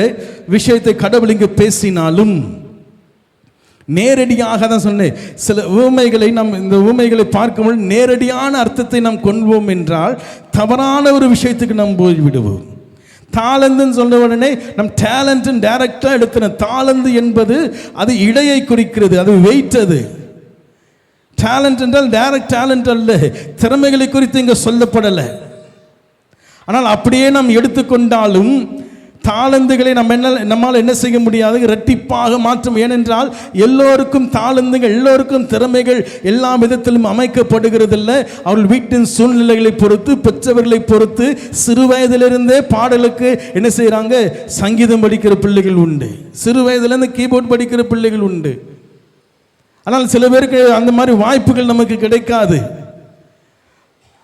விஷயத்தை கடவுள் இங்கே பேசினாலும் நேரடியாக தான் சொன்னேன். சில உவமைகளை இந்த உவமைகளை பார்க்கும்போது நேரடியான அர்த்தத்தை நாம் கொள்வோம் என்றால் தவறான ஒரு விஷயத்துக்கு நாம் போய்விடுவோம். தாளந்துன்னு சொன்ன உடனே நம் டேலண்ட் டைரக்டாக எடுக்கிற தாளந்து என்பது அது இடையை குறிக்கிறது, அது வெயிட். அது டேலண்ட் என்றால் டைரக்ட் டேலண்ட் அல்ல, திறமைகளை குறித்து இங்கே சொல்லப்படலை. ஆனால் அப்படியே நாம் எடுத்துக்கொண்டாலும் தாளந்துகளை நம்மால் என்ன செய்ய முடியாது, இரட்டிப்பாக மாற்றும். ஏனென்றால் எல்லோருக்கும் தாளந்துகள், எல்லோருக்கும் திறமைகள் எல்லா விதத்திலும் அமைக்கப்படுகிறதில்ல. அவர்கள் வீட்டின் சூழ்நிலைகளை பொறுத்து, பெற்றவர்களை பொறுத்து சிறு வயதிலிருந்தே பாடலுக்கு என்ன செய்கிறாங்க, சங்கீதம் படிக்கிற பிள்ளைகள் உண்டு, சிறு வயதிலிருந்து கீபோர்ட் படிக்கிற பிள்ளைகள் உண்டு. ஆனால் சில பேருக்கு அந்த மாதிரி வாய்ப்புகள் நமக்கு கிடைக்காது.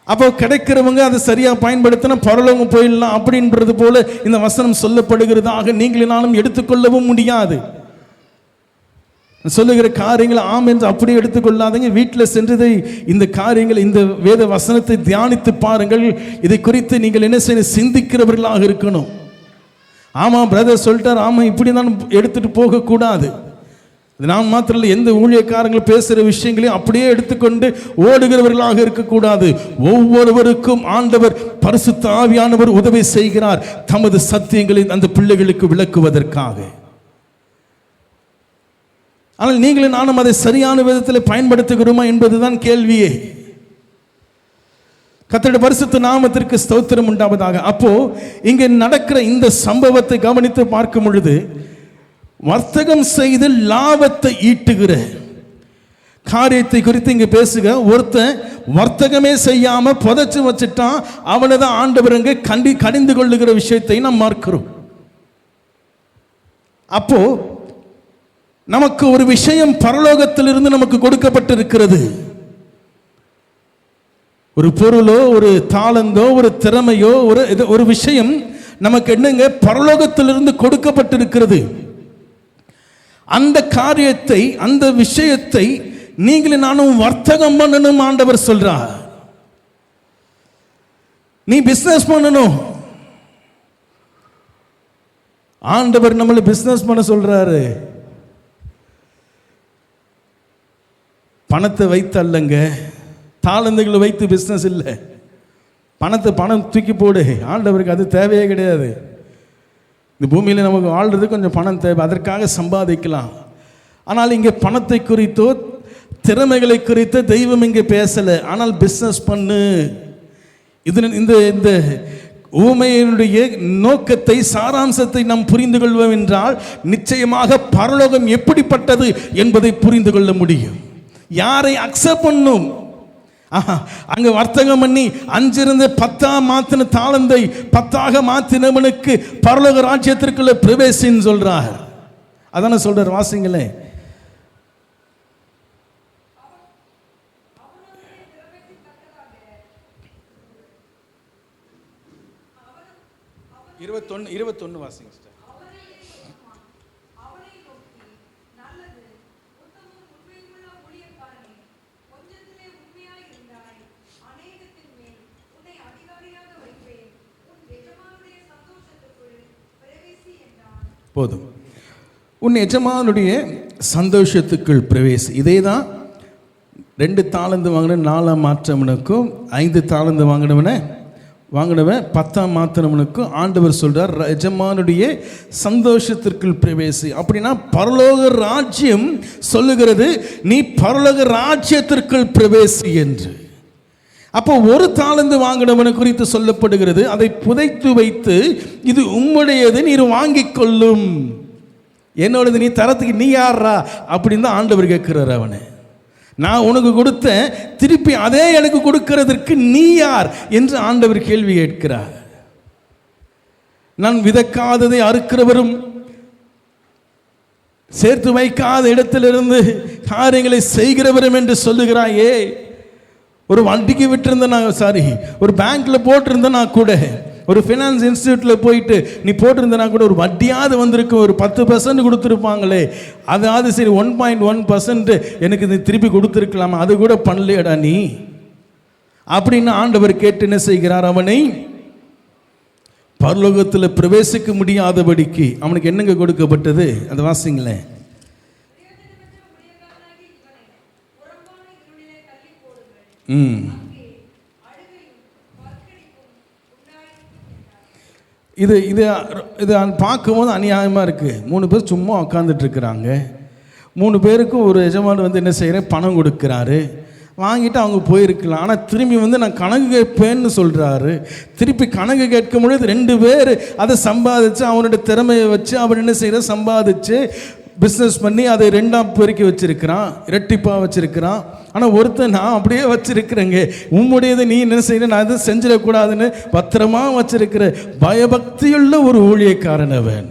அப்போ கிடைக்கிறவங்க அதை சரியாக பயன்படுத்தினா பரலோகம் போயிடலாம் அப்படின்றது போல இந்த வசனம் சொல்லப்படுகிறதாக நீங்களினாலும் எடுத்துக்கொள்ளவும் முடியாது. சொல்லுகிற காரியங்களை ஆம் என்று அப்படியே எடுத்துக்கொள்ளாதீங்க. வீட்டில் சென்றதை இந்த காரியங்கள், இந்த வேத வசனத்தை தியானித்து பாருங்கள். இதை குறித்து நீங்கள் என்ன செய்ய சிந்திக்கிறவர்களாக இருக்கணும். ஆமாம் பிரதர் சொல்லிட்டார், ஆமாம் இப்படி தான் எடுத்துட்டு போகக்கூடாது. நாம் மாத்திரம் இல்லை, எந்த ஊழியக்காரங்கள் பேசுகிற விஷயங்களையும் அப்படியே எடுத்துக்கொண்டு ஓடுகிறவர்களாக இருக்கக்கூடாது. ஒவ்வொருவருக்கும் ஆண்டவர் பரிசுத்த ஆவியானவர் உதவி செய்கிறார் தமது சத்தியங்களை அந்த பிள்ளைகளுக்கு விளக்குவதற்காக. ஆனால் நீங்களும் நானும் அதை சரியான விதத்தில் பயன்படுத்துகிறோமா என்பதுதான் கேள்வியே. கர்த்தருடைய பரிசுத்த நாமத்திற்கு ஸ்தோத்திரம் உண்டாவதாக. அப்போ இங்கே நடக்கிற இந்த சம்பவத்தை கவனித்து பார்க்கும் பொழுது வர்த்தகம் செய்து லாபத்தை ஈட்டுகிற காரியத்தை குறித்து இங்கே பேசுக. ஒருத்தன் வர்த்தகமே செய்யாம புதைச்சு வச்சுட்டான், அவனை தான் ஆண்டவர் இங்கே கடிந்து கொள்ளுகிற விஷயத்தை நாம் பார்க்கிறோம். அப்போ நமக்கு ஒரு விஷயம் பரலோகத்திலிருந்து நமக்கு கொடுக்கப்பட்டிருக்கிறது. ஒரு பொருளோ, ஒரு தாளந்தோ, ஒரு திறமையோ, ஒரு விஷயம் நமக்கு என்னங்க பரலோகத்திலிருந்து கொடுக்கப்பட்டிருக்கிறது. அந்த காரியத்தை, அந்த விஷயத்தை நீங்களும் நானும் வர்த்தகம் பண்ணணும். ஆண்டவர் சொல்றார், நீ பிசினஸ் பண்ணணும். ஆண்டவர் நம்மளை பிசினஸ் பண்ண சொல்றாரு. பணத்தை வைத்து அல்லங்க, தாளந்துகளை வைத்து பிசினஸ் இல்லை. பணம் தூக்கி போடு, ஆண்டவருக்கு அது தேவையே கிடையாது. இந்த பூமியில் நமக்கு வாழ்றது கொஞ்சம் பணம் தேவை, அதற்காக சம்பாதிக்கலாம். ஆனால் இங்கே பணத்தை குறித்தோ திறமைகளை குறித்தோ தெய்வம் இங்கே பேசலை. ஆனால் பிஸ்னஸ் பண்ணு. இந்த ஊமையினுடைய நோக்கத்தை, சாராம்சத்தை நாம் புரிந்து கொள்வோம் என்றால் நிச்சயமாக பரலோகம் எப்படிப்பட்டது என்பதை புரிந்து கொள்ள முடியும். யாரை அக்செப்ட் பண்ணும்? அங்க வர்த்தகம் பண்ணி 5 இருந்து 10 மாத்தின தாளந்தை 10 மாத்தினவனுக்கு பரலோக ராஜ்யத்திற்குள்ள பிரவேசின்னு சொல்றார். அதான சொல்றார், வாசிங்களே. இருபத்தொன்னு வாசிங்க. போதும். உன் எஜமானுடைய சந்தோஷத்துக்குள் பிரவேசி. இதே தான் 2 தாளந்து வாங்கின 4 மாற்றவனுக்கும் 5 தாளந்து வாங்கினவன் 10 மாத்தினவனுக்கும் ஆண்டவர் சொல்றார், எஜமானுடைய சந்தோஷத்திற்குள் பிரவேசி. அப்படின்னா பரலோக ராஜ்யம் சொல்லுகிறது, நீ பரலோக ராஜ்யத்திற்குள் பிரவேசி என்று. அப்போ 1 தாளந்து வாங்கினவனை குறித்து சொல்லப்படுகிறது, அதை புதைத்து வைத்து இது உம்முடையது, நீர் வாங்கிக் கொள்ளும். என்னோடது நீ தரத்துக்கு நீ யாரா அப்படின்னு தான் ஆண்டவர் கேட்கிறார். அவனை நான் உனக்கு கொடுத்த திருப்பி அதே எனக்கு கொடுக்கிறதற்கு நீ யார் என்று ஆண்டவர் கேள்வி கேட்கிறார். நான் விதைக்காததை அறுக்கிறவரும் சேர்த்து வைக்காத இடத்திலிருந்து காரியங்களை செய்கிறவரும் என்று சொல்லுகிறாயே. ஒரு வண்டிக்கு விட்டிருந்தேன் ஒரு பேங்க்ல போட்டிருந்தேன்னா கூட, ஒரு ஃபினான்ஸ் இன்ஸ்டியூட்டில் போயிட்டு நீ போட்டிருந்தனா கூட ஒரு வட்டியாவது வந்திருக்கும், ஒரு 10% கொடுத்துருப்பாங்களே. அதாவது சரி 1.1% எனக்கு இது திருப்பி கொடுத்துருக்கலாமா, அது கூட பண்ணலையடா நீ அப்படின்னு ஆண்டவர் கேட்டு என்ன செய்கிறார், அவனை பரலோகத்தில் பிரவேசிக்க முடியாதபடிக்கு அவனுக்கு என்னங்க கொடுக்கப்பட்டது? அந்த வாசிங்களேன். இது இது இது பார்க்கும்போது அநியாயமாக இருக்குது. 3 பேர் சும்மா உட்காந்துட்டு இருக்கிறாங்க. 3 பேருக்கும் ஒரு எஜமான் என்ன செய்கிறேன், பணம் கொடுக்குறாரு. வாங்கிட்டு அவங்க போயிருக்கலாம். ஆனால் திரும்பி நான் கணக்கு கேட்பேன்னு சொல்கிறாரு. திருப்பி கணக்கு கேட்கும் பொழுது 2 பேர் அதை சம்பாதிச்சு அவனுடைய திறமையை வச்சு அவன் என்ன செய்கிற சம்பாதிச்சு பிஸ்னஸ் பண்ணி அதை 2ஆம் பெருக்கி வச்சிருக்கிறான், இரட்டிப்பாக வச்சிருக்கிறான். ஆனால் ஒருத்தன் நான் அப்படியே வச்சிருக்கிறேங்க, உம்முடையதை நீ என்ன செய்யற, நான் எதுவும் செஞ்சிடக்கூடாதுன்னு பத்திரமா வச்சிருக்கிற பயபக்தியுள்ள ஒரு ஊழியக்காரன் அவன்.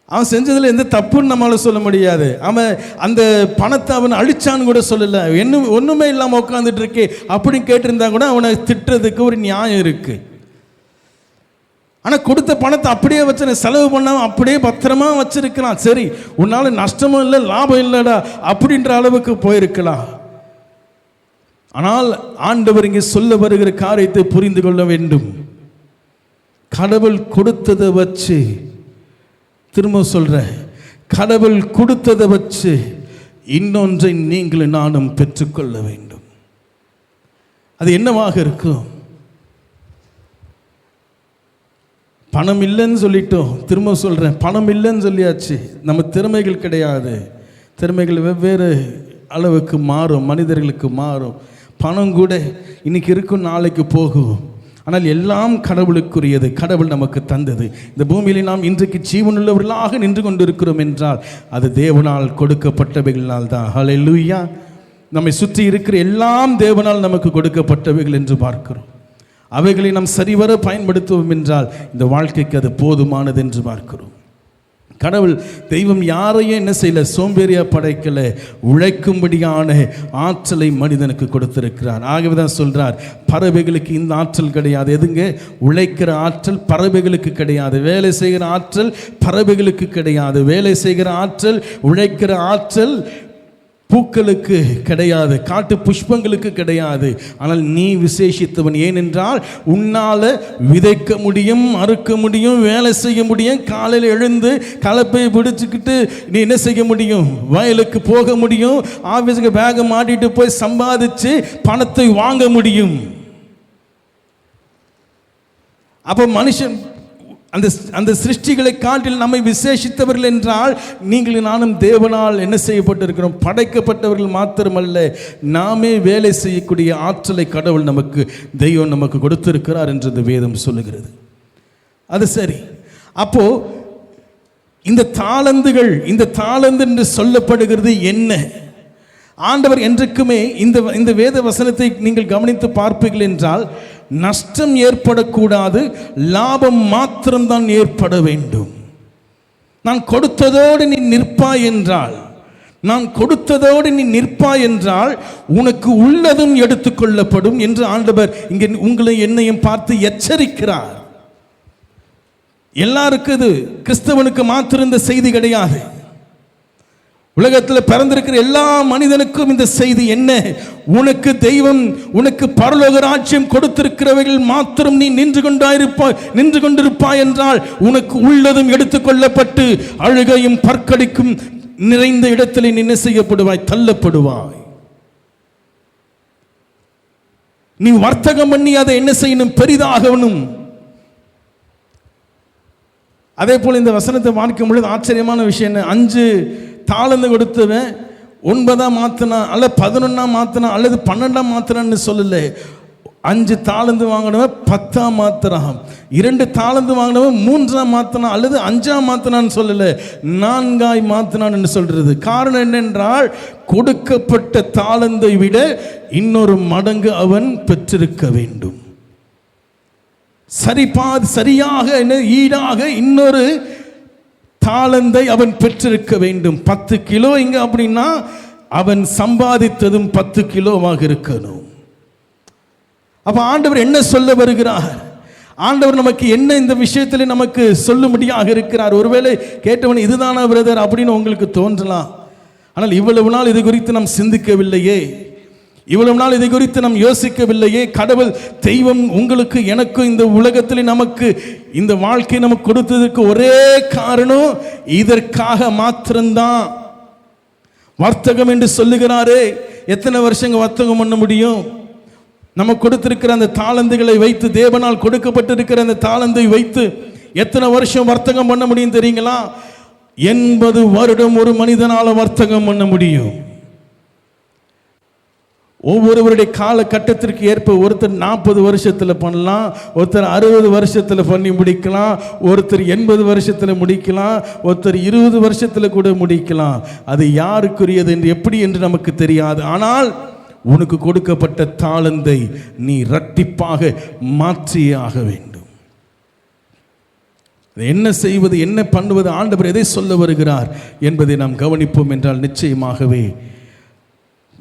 அவன் செஞ்சதில் எந்த தப்புன்னு நம்மளால சொல்ல முடியாது. அவன் அந்த பணத்தை அவன் அழிச்சான்னு கூட சொல்லலை. ஒன்றுமே இல்லாமல் உட்காந்துட்டு இருக்கே அப்படின்னு கேட்டிருந்தா கூட அவனை திட்டுறதுக்கு ஒரு நியாயம் இருக்கு. ஆனால் கொடுத்த பணத்தை அப்படியே வச்சு செலவு பண்ணாமல் அப்படியே பத்திரமா வச்சிருக்கலாம். சரி, உன்னால நஷ்டமும் இல்லை லாபம் இல்லைடா அப்படின்ற அளவுக்கு போயிருக்கலாம். ஆனால் ஆண்டவர் இங்கே சொல்ல வருகிற காரியத்தை புரிந்து கொள்ள வேண்டும். கடவுள் கொடுத்ததை வச்சு, திரும்ப சொல்றேன், கடவுள் கொடுத்ததை வச்சு இன்னொன்றை நீங்களும் நானும் பெற்றுக்கொள்ள வேண்டும். அது என்னவாக இருக்கும்? பணம் இல்லைன்னு சொல்லிட்டோம். திரும்ப சொல்கிறேன், பணம் இல்லைன்னு சொல்லியாச்சு. நம்ம திறமைகள் கிடையாது. திறமைகள் வெவ்வேறு அளவுக்கு மாறும், மனிதர்களுக்கு மாறும். பணம் கூட இன்னைக்கு இருக்கும், நாளைக்கு போகும். ஆனால் எல்லாம் கடவுளுக்குரியது, கடவுள் நமக்கு தந்தது. இந்த பூமியிலே நாம் இன்றைக்கு ஜீவனுள்ளவர்களாக நின்று கொண்டிருக்கிறோம் என்றால் அது தேவனால் கொடுக்கப்பட்டவைகளால் தான். ஹல்லேலூயா. நம்மை சுற்றி இருக்கிற எல்லாம் தேவனால் நமக்கு கொடுக்கப்பட்டவைகள் என்று பார்க்கிறோம். அவைகளை நாம் சரிவர பயன்படுத்துவோம் என்றால் இந்த வாழ்க்கைக்கு அது போதுமானது என்று பார்க்கிறோம். கடவுள் தெய்வம் யாரையும் என்ன செய்யல, சோம்பேறியா படைக்கல, உழைக்கும்படியான ஆற்றலை மனிதனுக்கு கொடுத்திருக்கிறார். ஆகவே தான் சொல்றார், பறவைகளுக்கு இந்த ஆற்றல் கிடையாது. எதுங்க? உழைக்கிற ஆற்றல் பறவைகளுக்கு கிடையாது. வேலை செய்கிற ஆற்றல் பறவைகளுக்கு கிடையாது. வேலை செய்கிற ஆற்றல், உழைக்கிற ஆற்றல் பூக்களுக்கு கிடையாது, காட்டு புஷ்பங்களுக்கு கிடையாது. ஆனால் நீ விசேஷித்தவன். ஏனென்றால் உன்னால விதைக்க முடியும், அறுக்க முடியும், வேலை செய்ய முடியும். காலையில் எழுந்து கலப்பை பிடிச்சிக்கிட்டு நீ என்ன செய்ய முடியும்? வயலுக்கு போக முடியும். ஆஃபீஸுக்கு பேகை மாட்டிட்டு போய் சம்பாதிச்சு பணத்தை வாங்க முடியும். அப்போ மனுஷன் அந்த சிருஷ்டிகளை காட்டில் நம்மை விசேஷித்தவர்கள் என்றால் நீங்கள் நானும் தேவனால் என்ன செய்யப்பட்டிருக்கிறோம்? படைக்கப்பட்டவர்கள் மாத்திரமல்ல, நாமே வேலை செய்யக்கூடிய ஆற்றலை கடவுள் நமக்கு, தெய்வம் நமக்கு கொடுத்திருக்கிறார் என்று இந்த வேதம் சொல்லுகிறது. அது சரி. அப்போ இந்த தாளந்துகள், இந்த தாளந்து என்று சொல்லப்படுகிறது என்ன? ஆண்டவர் என்றைக்குமே இந்த வேத வசனத்தை நீங்கள் கவனித்து பார்ப்பீர்கள் என்றால், நஷ்டம் ஏற்படக்கூடாது, லாபம் மாத்திரம்தான் ஏற்பட வேண்டும். நான் கொடுத்ததோடு நீ நிற்பாய் என்றால், உனக்கு உள்ளதும் எடுத்துக்கொள்ளப்படும் என்று ஆண்டவர் இங்கே உங்களை என்னையும் பார்த்து எச்சரிக்கிறார். எல்லாருக்கும் இது கிறிஸ்தவனுக்கு மாத்திரம் இந்த செய்தி கிடையாது. உலகத்தில் பிறந்திருக்கிற எல்லா மனிதனுக்கும் இந்த செய்தி என்ன? உனக்கு தெய்வம், உனக்கு பரலோக ராஜ்யம் கொடுத்திருக்கிறவர்கள் மாத்திரம் நீ நின்று கொண்டிருப்பாய் என்றால், உனக்கு உள்ளதும் எடுத்துக்கொள்ளப்பட்டு அழுகையும் பற்கடிக்கும் நிறைந்த இடத்தில் நீ என்ன செய்யப்படுவாய்? தள்ளப்படுவாய். நீ வர்த்தகம் பண்ணி அதை என்ன செய்யணும்? பெரிதாகணும். அதே போல் இந்த வசனத்தை வாசிக்கும் பொழுது ஆச்சரியமான விஷயம் என்ன? 5 தாளந்து கொடுத்தவன் 9 மாத்தினா, அல்ல 11 மாத்தினா, அல்லது 12 மாத்தினான்னு சொல்லல. 5 தாளந்து வாங்கினவன் 10 மாத்திரான், 2 தாளந்து வாங்கினவன் 3 மாத்தினா, அல்லது 5 மாத்தினான்னு சொல்லல, 4 மாத்தினான்னு சொல்றது. காரணம் என்னென்றால், கொடுக்கப்பட்ட தாளந்தை விட இன்னொரு மடங்கு அவன் பெற்றிருக்க வேண்டும். சரியாக ஈடாக இன்னொரு தாளந்தை அவன் பெற்றிருக்க வேண்டும். 10 கிலோ இங்க அப்படின்னா அவன் சம்பாதித்ததும் 10 கிலோவாக இருக்கணும். அப்ப ஆண்டவர் என்ன சொல்ல வருகிறார்? ஆண்டவர் நமக்கு என்ன இந்த விஷயத்தில் நமக்கு சொல்லும்படியாக இருக்கிறார்? ஒருவேளை கேட்டவன் இதுதானா பிரதர் அப்படின்னு உங்களுக்கு தோன்றலாம். ஆனால் இவ்வளவு நாள் இது குறித்து நாம் சிந்திக்கவில்லையே, இவ்வளவு நாள் இதை குறித்து நாம் யோசிக்கவில்லையே. கடவுள் தெய்வம் உங்களுக்கு எனக்கும் இந்த உலகத்தில் நமக்கு இந்த வாழ்க்கை நமக்கு கொடுத்ததற்கு ஒரே காரணம் இதற்காக மாத்திரம்தான். வர்த்தகம் என்று சொல்லுகிறாரே, எத்தனை வருஷங்க வர்த்தகம் பண்ண முடியும்? நம்ம கொடுத்திருக்கிற அந்த தாளந்துகளை வைத்து, தேவனால் கொடுக்கப்பட்டிருக்கிற அந்த தாளந்தை வைத்து எத்தனை வருஷம் வர்த்தகம் பண்ண முடியும் தெரியுங்களா? 80 வருடம் ஒரு மனிதனால வர்த்தகம் பண்ண முடியும். ஒவ்வொருவருடைய காலகட்டத்திற்கு ஏற்ப ஒருத்தர் 40 வருஷத்தில் பண்ணலாம், ஒருத்தர் 60 வருஷத்தில் பண்ணி முடிக்கலாம், ஒருத்தர் 80 வருஷத்தில் முடிக்கலாம், ஒருத்தர் 20 வருஷத்தில் கூட முடிக்கலாம். அது யாருக்குரியது என்று எப்படி என்று நமக்கு தெரியாது. ஆனால் உனக்கு கொடுக்கப்பட்ட தாளந்தை நீ இரட்டிப்பாக மாற்றியே ஆக வேண்டும். என்ன செய்வது, என்ன பண்ணுவது, ஆண்டவர் எதை சொல்ல வருகிறார் என்பதை நாம் கவனிப்போம் என்றால் நிச்சயமாகவே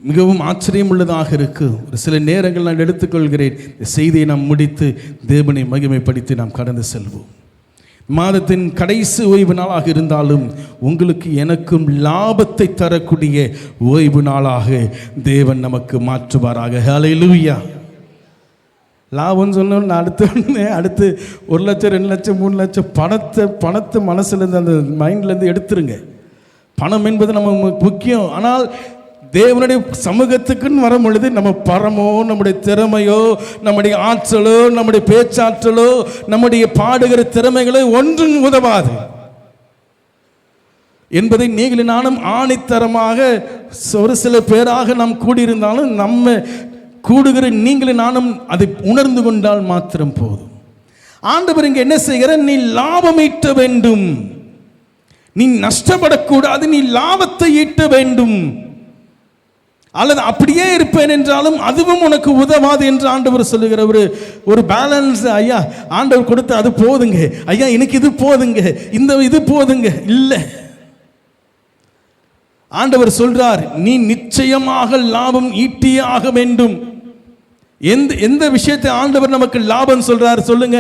மிகவும் ஆச்சரியம் உள்ளதாக இருக்கு. ஒரு சில நேரங்கள் நான் எடுத்துக்கொள்கிறேன். இந்த செய்தியை நாம் முடித்து தேவனை மகிமைப்படுத்தி நாம் கடந்து செல்வோம். மாதத்தின் கடைசி ஓய்வு நாளாக இருந்தாலும் உங்களுக்கு எனக்கும் லாபத்தை தரக்கூடிய ஓய்வு நாளாக தேவன் நமக்கு மாற்றுவாராக. ஹல்லேலூயா. லாபம் சொன்னோன்னு அடுத்து 1 லட்சம் 2 லட்சம் 3 லட்சம் பணத்தை மனசுலேருந்து அந்த மைண்ட்லேருந்து எடுத்துருங்க. பணம் என்பது நம்ம முக்கியம். ஆனால் தேவனுடைய சமூகத்துக்குன்னு வரும் பொழுது நம்ம பரமோ, நம்முடைய திறமையோ, நம்முடைய ஆற்றலோ, நம்முடைய பேச்சாற்றலோ, நம்முடைய பாடுகிற திறமைகளோ ஒன்றும் உதவாது என்பதை நீங்களும் நானும் ஆணித்தரமாக ஒரு சில பேராக நாம் கூடியிருந்தாலும் நம்ம கூடுகிற நீங்களும் நானும் அதை உணர்ந்து கொண்டால் மாத்திரம் போதும். ஆண்டவர் இங்கே என்ன செய்கிற? நீ லாபம் ஈட்ட வேண்டும், நீ நஷ்டப்படக்கூடாது, நீ லாபத்தை ஈட்ட வேண்டும். அல்லது அப்படியே இருப்பேன் என்றாலும் அதுவும் உனக்கு உதவாது என்று ஆண்டவர் சொல்லுகிற ஒரு பேலன்ஸ். ஐயா ஆண்டவர் கொடுத்த அது போதுங்க, ஐயா எனக்கு இது போதுங்க, இது போதுங்க இல்லை. ஆண்டவர் சொல்றார், நீ நிச்சயமாக லாபம் ஈட்டியே ஆக வேண்டும். எந்த விஷயத்தை ஆண்டவர் நமக்கு லாபம் சொல்றார் சொல்லுங்க?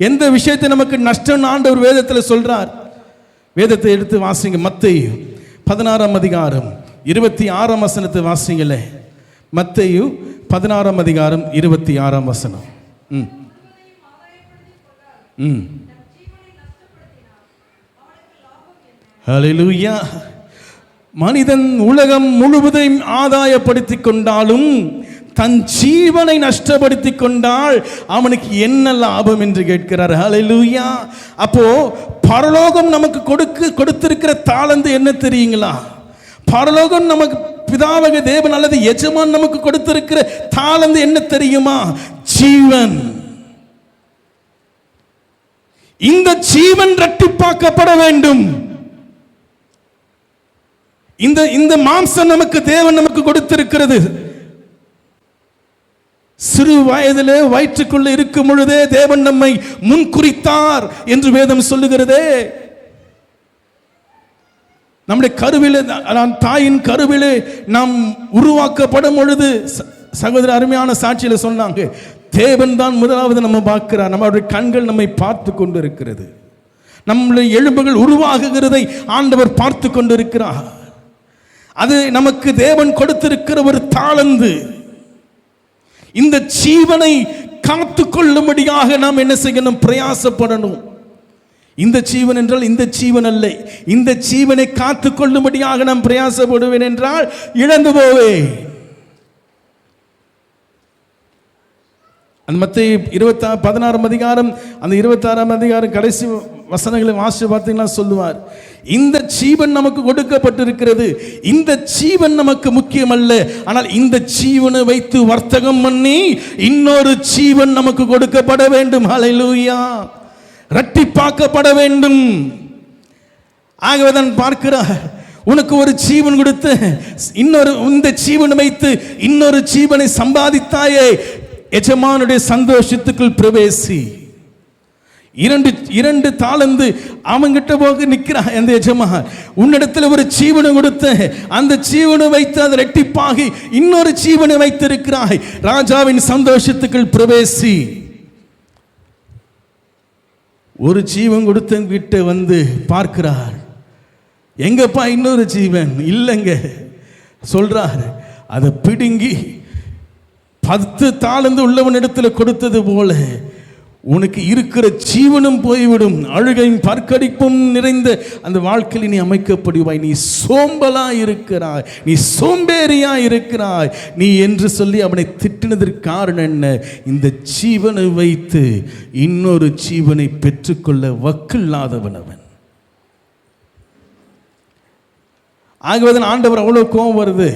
எந்த விஷயத்தை நமக்கு நஷ்டம் ஆண்டவர் வேதத்தில் சொல்றார்? வேதத்தை எடுத்து வாசிங்க. மத்தேயு 16ஆம் அதிகாரம் 26ஆம் வசனத்தை வாசிங்களே. மத்தேயு 16ஆம் அதிகாரம் 26ஆம் வசனம். ஹல்லேலூயா. மனிதன் உலகம் முழுவதையும் ஆதாயப்படுத்திக் கொண்டாலும் தன் ஜீவனை நஷ்டப்படுத்திக் கொண்டால் அவனுக்கு என்ன லாபம் என்று கேட்கிறார். ஹல்லேலூயா. அப்போ பரலோகம் நமக்கு கொடுத்திருக்கிற தாளந்து என்ன தெரியுங்களா? பரலோகம் நமக்கு பிதாவாகிய தேவன் அல்லது எஜமான் நமக்கு கொடுத்திருக்கிற தாளந்து என்ன தெரியுமா? ஜீவன். இந்த ஜீவன் இரட்டிப்பாக்கப்பட வேண்டும். இந்த மாம்சம் நமக்கு தேவன் நமக்கு கொடுத்திருக்கிறது. சிறு வயதிலே வயிற்றுக்குள்ள இருக்கும் பொழுதே தேவன் நம்மை முன்குறித்தார் என்று வேதம் சொல்லுகிறதே. நம்முடைய கருவிலே, தாயின் கருவிலே நாம் உருவாக்கப்படும் பொழுது சகோதரர் அருமையான சாட்சியில சொன்னாங்க, தேவன் தான் முதலாவது நம்ம பார்க்கிறார். நம்மளுடைய கண்கள் நம்மை பார்த்து கொண்டு இருக்கிறது. நம்முடைய எலும்புகள் உருவாகுகிறதை ஆண்டவர் பார்த்து கொண்டிருக்கிறார். அது நமக்கு தேவன் கொடுத்திருக்கிற ஒரு தாளந்து. இந்த ஜீவனை காத்து கொள்ளும்படியாக நாம் என்ன செய்யணும்? பிரயாசப்படணும். இந்த ஜீவன் என்றால் இந்த ஜீவன் அல்ல. இந்த ஜீவனை காத்து கொள்ளும்படியாக நாம் பிரயாசப்படுவேன் என்றால் இழந்து போவேன். அந்த மத்தேயு 16ஆம் அதிகாரம், அந்த 26ஆம் அதிகாரம் கடைசி வசனங்களை வாசித்து பார்த்தீங்கன்னா சொல்லுவார், இந்த ஜீவன் நமக்கு கொடுக்கப்பட்டிருக்கிறது. இந்த ஜீவன் நமக்கு முக்கியம் அல்ல, ஆனால் இந்த ஜீவனை வைத்து வர்த்தகம் பண்ணி இன்னொரு ஜீவன் நமக்கு கொடுக்கப்பட வேண்டும். ஹல்லேலூயா! இரட்டிப்பாக்கப்பட வேண்டும். ஆகவேதான் பார்க்கிறார், உனக்கு ஒரு ஜீவன் கொடுத்து இந்த ஜீவனை வைத்து இன்னொரு ஜீவனை சம்பாதித்தாயே, எஜமானுடைய சந்தோஷத்துக்குள் பிரவேசி. இரண்டு தாளந்து அவங்கிட்ட போக நிற்கிறான் அந்த எஜமான். உன்னிடத்தில் ஒரு ஜீவனை கொடுத்த அந்த ஜீவனை வைத்து அதை ரெட்டிப்பாகி இன்னொரு ஜீவனை வைத்திருக்கிறாய். ராஜாவின் சந்தோஷத்துக்குள் பிரவேசி. ஒரு ஜீவன் கொடுத்த கிட்ட வந்து பார்க்கிறார், எங்கப்பா இன்னொரு ஜீவன்? இல்லைங்க சொல்றார். அதை பிடுங்கி 10 தாளந்து உள்ளவனிடத்தில் கொடுத்தது போல உனக்கு இருக்கிற ஜீவனும் போய்விடும். அழுகையும் பற்கடிப்பும் நிறைந்த அந்த வாழ்க்கையில் நீ அமைக்கப்படுவாய். நீ சோம்பலா இருக்கிறாய், நீ சோம்பேறியா இருக்கிறாய் நீ என்று சொல்லி அவனை திட்டினதற்கு காரணம் என்ன? இந்த ஜீவனை வைத்து இன்னொரு ஜீவனை பெற்றுக்கொள்ள வக்கில்லாதவன் அவன். ஆகவே ஆண்டவர் அவ்வளோ கோபம் வருது.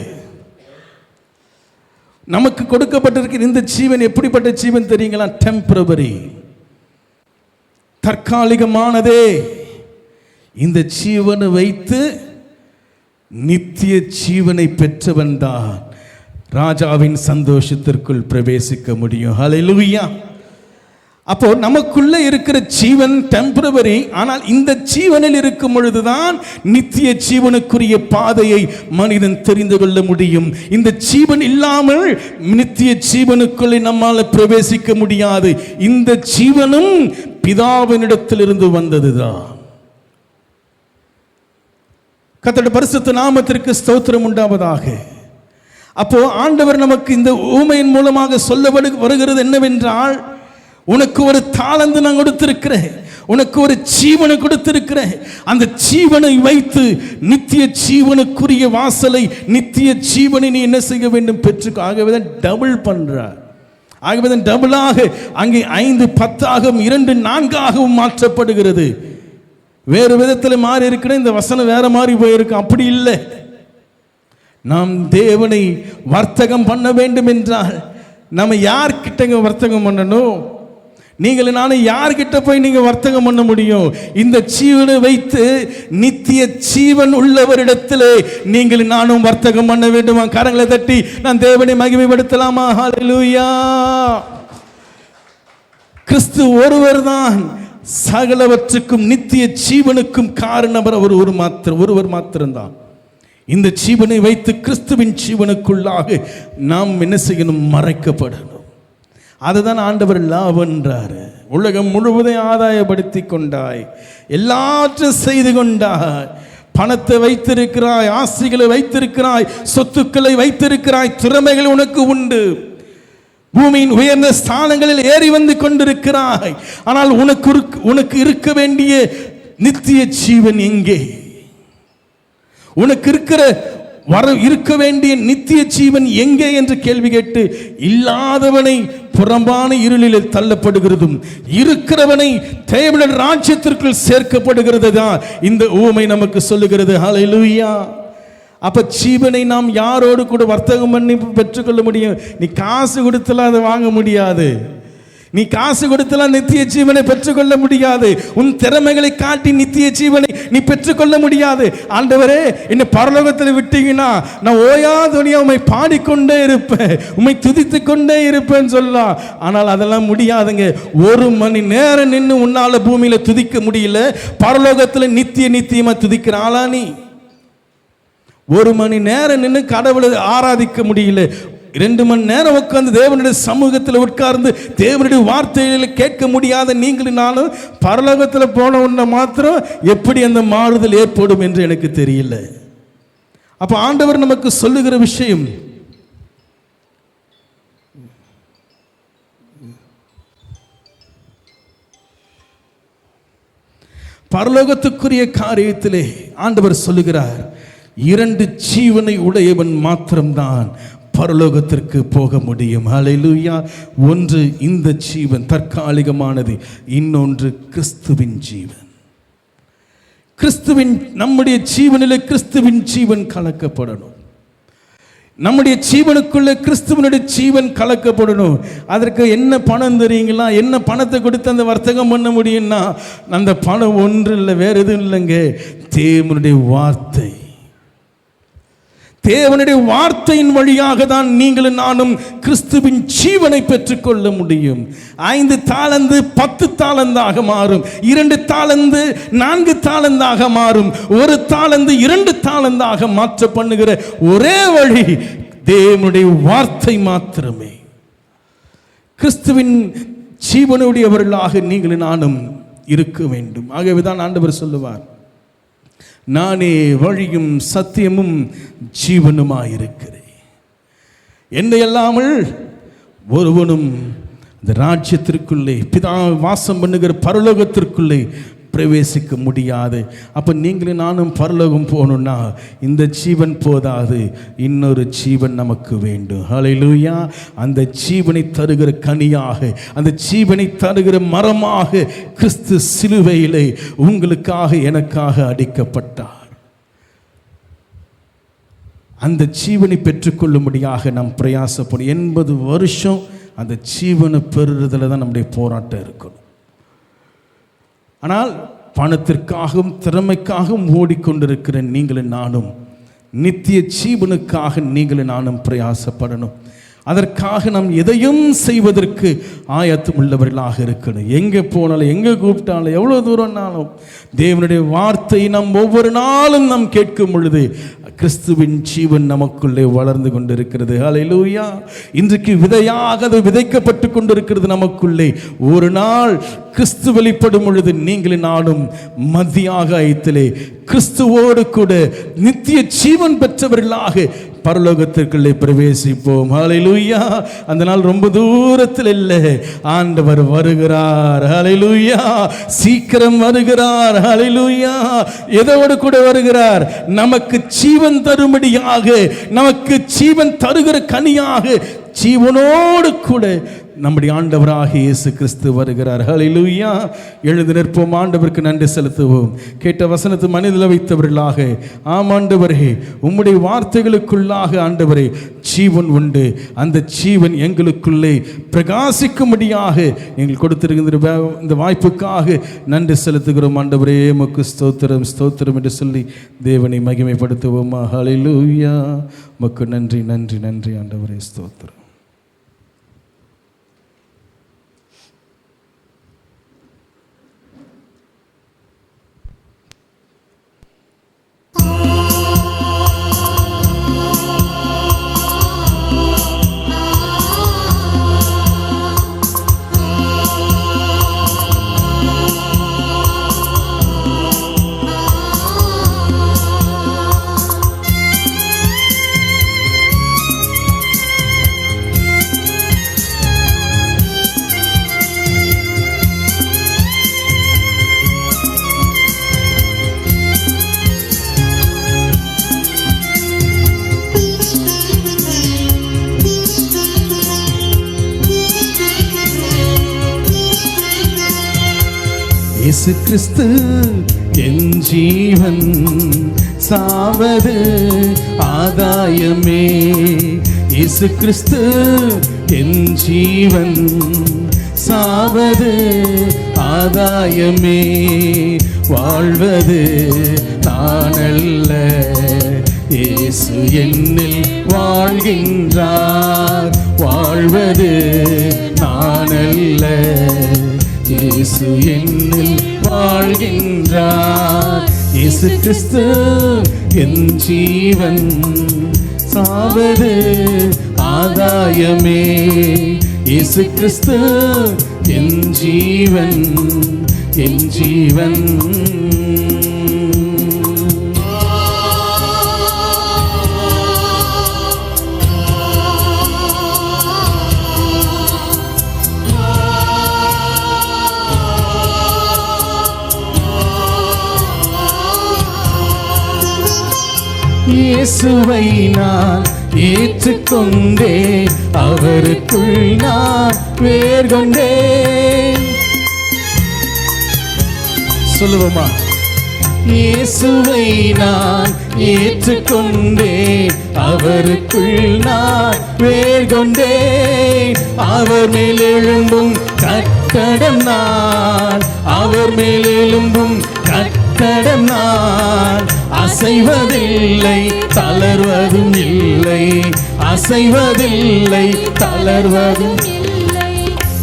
நமக்கு கொடுக்கப்பட்டிருக்கிற இந்த ஜீவன் எப்படிப்பட்ட ஜீவன் தெரியுங்களா? டெம்பரவரி, தற்காலிகமானதே. இந்த ஜீவனை வைத்து நித்திய ஜீவனை பெற்றவன் தான் ராஜாவின் சந்தோஷத்திற்குள் பிரவேசிக்க முடியும். ஹல்லேலூயா! அப்போ நமக்குள்ள இருக்கிற ஜீவன் டெம்பரவரி, ஆனால் இந்த ஜீவனில் இருக்கும் பொழுதுதான் நித்திய ஜீவனுக்குரிய பாதையை மனிதன் தெரிந்து கொள்ள முடியும். இந்த ஜீவன் இல்லாமல் நித்திய ஜீவனுக்குள்ளே நம்மால் பிரவேசிக்க முடியாது. இந்த ஜீவனும் பிதாவினிடத்திலிருந்து வந்ததுதான். கர்த்தருடைய பரிசுத்த நாமத்திற்கு ஸ்தோத்திரம் உண்டாவதாக. அப்போ ஆண்டவர் நமக்கு இந்த ஊமையின் மூலமாக சொல்ல வருகிறது என்னவென்றால், உனக்கு ஒரு தாளந்து நான் கொடுத்திருக்கிறேன், உனக்கு ஒரு ஜீவனை கொடுத்திருக்கிறேன். அந்த ஜீவனை வைத்து நித்திய ஜீவனுக்குரிய வாசலை, நித்திய ஜீவனை நீ என்ன செய்ய வேண்டும்? பெற்றுக்கோ. ஆகவேதான் டபுள் பண்றார். ஆகவேதான் டபுளாக அங்கே 5 10ஆகவும் 2 4ஆகவும் மாற்றப்படுகிறது. வேறு விதத்தில் மாறி இருக்கிற இந்த வசனம் வேற மாதிரி போயிருக்கு. அப்படி இல்லை. நாம் தேவனை வர்த்தகம் பண்ண வேண்டும் என்றால் நம்ம யார்கிட்ட வர்த்தகம் பண்ணணும்? நீங்கள் நானும் யார்கிட்ட போய் நீங்க வர்த்தகம் பண்ண முடியும்? இந்த ஜீவனை வைத்து நித்திய ஜீவன் உள்ளவரிடத்திலே நீங்கள் நானும் வர்த்தகம் பண்ண வேண்டுமா? கரங்களை தட்டி நான் தேவனை மகிமைப்படுத்தலாமா? ஹல்லேலூயா! கிறிஸ்து ஒருவர் தான் சகலவற்றுக்கும் நித்திய ஜீவனுக்கும் காரணவர். அவர் ஒருவர் மாத்திரம்தான். இந்த ஜீவனை வைத்து கிறிஸ்துவின் ஜீவனுக்குள்ளாக நாம் என்ன செய்யணும்? மறைக்கப்படணும். அதுதான் ஆண்டவர் லவ் என்றார். உலகம் முழுவதையும் ஆதாயப்படுத்தி கொண்டாய், எல்லாற்றையும் செய்து கொண்டாய், பணத்தை வைத்திருக்கிறாய், ஆசைகளை வைத்திருக்கிறாய், சொத்துக்களை வைத்திருக்கிறாய், திறமைகள் உனக்கு உண்டு, பூமியின் உயர்ந்த ஸ்தானங்களில் ஏறி வந்து கொண்டிருக்கிறாய். ஆனால் உனக்கு இருக்க வேண்டிய நித்திய ஜீவன் எங்கே? உனக்கு இருக்க வேண்டிய நித்திய ஜீவன் எங்கே என்று கேள்வி கேட்டு இல்லாதவனை புறம்பான இருளில் தள்ளப்படுகிறதும் இருக்கிறவனை தேவனுடைய ராஜ்யத்திற்குள் சேர்க்கப்படுகிறது தான் இந்த ஊமை நமக்கு சொல்லுகிறது. ஹல்லேலூயா! அப்ப ஜீவனை நாம் யாரோடு கூட வர்த்தகம் பண்ணி பெற்றுக்கொள்ள முடியும்? நீ காசு கொடுத்தலாம் அதை வாங்க முடியாது. நீ காசு கொடுத்தலாம் நித்திய ஜீவனை பெற்றுக்கொள்ள முடியாது. உன் திறமைகளை காட்டி நித்திய ஜீவனை நீ பெற்றுக்கொள்ள முடியாது. ஆண்டவரே, என்னை பரலோகத்தில் விட்டீங்கன்னா நான் ஓயாதொனியா உம்மை பாடிக்கொண்டே இருப்பேன், உம்மை துதித்து கொண்டே இருப்பேன்னு சொல்லலாம். ஆனால் அதெல்லாம் முடியாதுங்க. 1 மணி நேரம் நின்று உன்னால பூமியில துதிக்க முடியல, பரலோகத்தில் நித்தியமா துதிக்கிற ஆளா நீ? 1 மணி நேரம் நின்று கடவுளை ஆராதிக்க முடியல, 2 மணி நேரம் உட்கார்ந்து தேவனுடைய சமூகத்தில் உட்கார்ந்து தேவனுடைய வார்த்தைகளை கேட்க முடியாத நீங்களும் நானும் பரலோகத்தில் போன உடனே மாத்திரம் எப்படி அந்த மாறுதல் ஏற்படும் என்று எனக்கு தெரியல. அப்ப ஆண்டவர் நமக்கு சொல்லுகிற விஷயம், பரலோகத்துக்குரிய காரியத்திலே ஆண்டவர் சொல்லுகிறார், 2 ஜீவனை உடையவன் மாத்திரம்தான் பரலோகத்திற்கு போக முடியும். ஹல்லேலூயா. ஒன்று இந்த ஜீவன் தற்காலிகமானது, இன்னொன்று கிறிஸ்துவின் ஜீவன். கிறிஸ்துவின் நம்முடைய ஜீவனிலே கிறிஸ்துவின் ஜீவன் கலக்கப்படணும். நம்முடைய ஜீவனுக்குள்ள கிறிஸ்துவனுடைய ஜீவன் கலக்கப்படணும். அதற்கு என்ன பணம் தெரியுங்களா? என்ன பணத்தை கொடுத்து அந்த வர்த்தகம் பண்ண முடியும்னா, அந்த பணம் ஒன்று இல்லை, வேற எதுவும் இல்லைங்க, தேவனுடைய வார்த்தை. தேவனுடைய வார்த்தையின் வழியாக தான் நீங்களும் நானும் கிறிஸ்துவின் ஜீவனை பெற்றுக்கொள்ள முடியும். 5 தாலந்து 10 தாலந்தாக மாறும், 2 தாலந்து 4 தாலந்தாக மாறும், 1 தாலந்து 2 தாலந்தாக மாற்ற பண்ணுகிற ஒரே வழி தேவனுடைய வார்த்தை மாத்திரமே. கிறிஸ்துவின் ஜீவனுடையவர்களாக நீங்களும் நானும் இருக்க வேண்டும். ஆகவேதான் ஆண்டவர் சொல்லுவார், நானே வழியும் சத்தியமும் ஜீவனுமாயிருக்கிறேன், என்னை அல்லாமல் ஒருவனும் இந்த ராஜ்யத்திற்குள்ளே, பிதா வாசம் பண்ணுகிற பரலோகத்திற்குள்ளே பிரவேசிக்க முடியாது. அப்போ நீங்களும் நானும் பரலோகம் போகணும்னா இந்த ஜீவன் போதாது, இன்னொரு ஜீவன் நமக்கு வேண்டும். ஹல்லேலூயா. அந்த ஜீவனை தருகிற கனியாக, அந்த ஜீவனை தருகிற மரமாக கிறிஸ்து சிலுவையிலே உங்களுக்காக எனக்காக அடிக்கப்பட்டார். அந்த ஜீவனை பெற்றுக்கொள்ளும்படியாக நாம் பிரயாசப்படும் 80 வருஷம் அந்த ஜீவனை பெறுறதுல தான் நம்முடைய போராட்டம் இருக்கணும். ஆனால் பணத்திற்காகவும் திறமைக்காகவும் ஓடிக்கொண்டிருக்கிற நீங்களும் நானும் நித்திய ஜீவனுக்காக நீங்களும் நானும் பிரயாசப்படணும். அதற்காக நாம் எதையும் செய்வதற்கு ஆயத்தம் உள்ளவர்களாக இருக்கணும். எங்கே போனாலும், எங்கே கூப்பிட்டாலும், எவ்வளோ தூரம்னாலும் தேவனுடைய வார்த்தை நாம் ஒவ்வொரு நாளும் நாம் கேட்கும் பொழுது கிறிஸ்துவின் ஜீவன் நமக்குள்ளே வளர்ந்து கொண்டிருக்கிறது. ஹல்லேலூயா. இன்றைக்கு விதையாக அது விதைக்கப்பட்டு கொண்டிருக்கிறது நமக்குள்ளே. ஒரு நாள் கிறிஸ்து வெளிப்படும் பொழுது நீங்களும் நானும் மத்தியாக ஐத்திலே கிறிஸ்துவோடு கூட நித்திய ஜீவன் பெற்றவர்களாக பரலோகத்திற்குள்ளே பிரவேசிப்போம். ஹல்லேலூயா. அந்த நாள் ரொம்ப தூரத்தில் இல்லை, ஆண்டவர் வருகிறார். ஹல்லேலூயா. சீக்கிரம் வருகிறார். ஹல்லேலூயா. எதோடு கூட வருகிறார்? நமக்கு ஜீவன் தரும்படியாக, நமக்கு ஜீவன் தருகிற கனியாக, ஜீவனோடு கூட நம்முடைய ஆண்டவராக இயேசு கிறிஸ்து வருகிறார். ஹல்லேலூயா. எழுந்து நிற்போம், ஆண்டவருக்கு நன்றி செலுத்துவோம். கேட்ட வசனத்தை மனதில் வைத்தவர்களாக, ஆம் ஆண்டவரே, உம்முடைய வார்த்தைகளுக்குள்ளாக ஆண்டவரே ஜீவன் உண்டு, அந்த ஜீவன் எங்களுக்குள்ளே பிரகாசிக்கும்படியாக எங்களுக்கு கொடுத்திருக்கிற இந்த வாய்ப்புக்காக நன்றி செலுத்துகிறோம். ஆண்டவரே, உமக்கு ஸ்தோத்திரம் ஸ்தோத்திரம் என்று சொல்லி தேவனை மகிமைப்படுத்துவோமா. ஹல்லேலூயா. உமக்கு நன்றி நன்றி நன்றி ஆண்டவரே, ஸ்தோத்திரம். இயேசு கிறிஸ்து என் ஜீவன், சாவது ஆதாயமே. இயேசு கிறிஸ்து என் ஜீவன், சாவது ஆதாயமே. வாழ்வது நான் அல்ல, இயேசு என்னில் வாழ்கின்றார். வாழ்வது நான் அல்ல, இயேசு என்னில் வாழ்கின்றார். இயேசு கிறிஸ்து என் ஜீவன், சாவது ஆதாயமே. இயேசு கிறிஸ்து என் ஜீவன், என் ஜீவன். இயேசுவை நான் ஏற்றுக்கொண்டே, அவருக்குள் நான் வேர் கொண்டேன். சொல்லுவோமா? இயேசுவை நான் ஏற்றுக்கொண்டே, அவருக்குள் நான் வேர் கொண்டேன். அவர் மேல் எழும்பும் கட்டடம் நான், அவர் மேல் எழும்பும் கட்டடம் நான். அசைவதில்லை, தளர்வதும் இல்லை, அசைவதில்லை, தளர்வதும் இல்லை.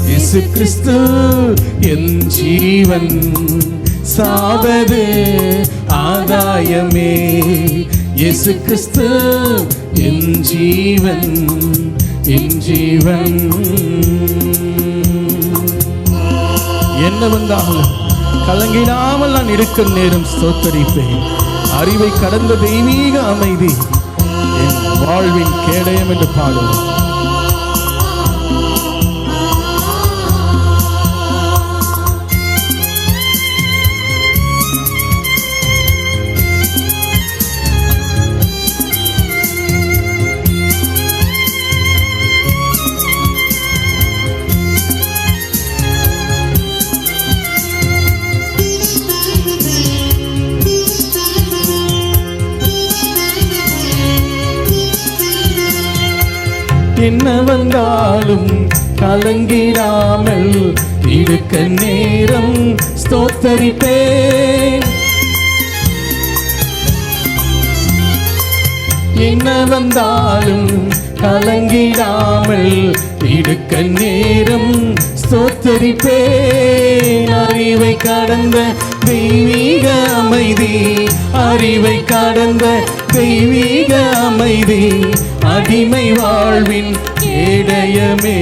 இயேசு கிறிஸ்து என் ஜீவன், சாவது ஆதாயமே. இயேசு கிறிஸ்து என் ஜீவன், என் ஜீவன். என்ன வந்தாலும் கலங்கிடாமல் நான் இருக்கும் நேரம் ஸ்தோத்தரிப்பேன். அறிவை கடந்த தெய்வீக அமைதி என் வாழ்வின் கேடயம் என்று பாடுவோம். என்ன வந்தாலும் கலங்கிடாமல் இருக்க நேரம் ஸ்தோத்தரிப்பேன். என்ன வந்தாலும் கலங்கிடாமல் இருக்க நேரம் ஸ்தோத்தரிப்பேன். அறிவை கடந்த தெய்வீக அமைதி, அறிவை கடந்த தெய்வீக அமைதி. அடிமை வாழ்வின் கேடயமே,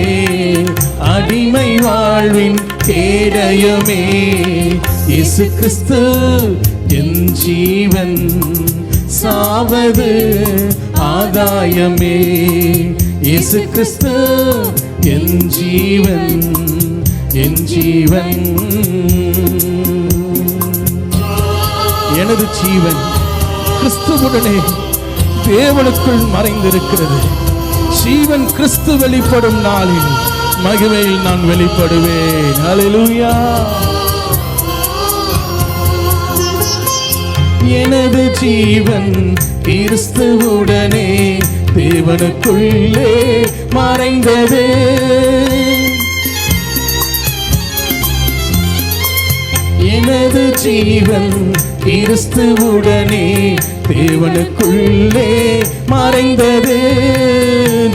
அடிமை வாழ்வின் கேடயமே. இயேசு கிறிஸ்து என் ஜீவன், சாவது ஆதாயமே. இயேசு கிறிஸ்து என் ஜீவன், என் ஜீவன். எனது ஜீவன் கிறிஸ்துவுடனே தேவனுக்குள் மறைந்திருக்கிறது. ஜீவன் கிறிஸ்து வெளிப்படும் நாளில் மகிமையில் நான் வெளிப்படுவேன். ஹல்லேலூயா. எனது ஜீவன் கிறிஸ்துவுடனே தேவனுக்குள்ளே மறைந்தது. எனது ஜீவன் கிறிஸ்துவுடனே தேவனுக்குள்ளே மறைந்தது.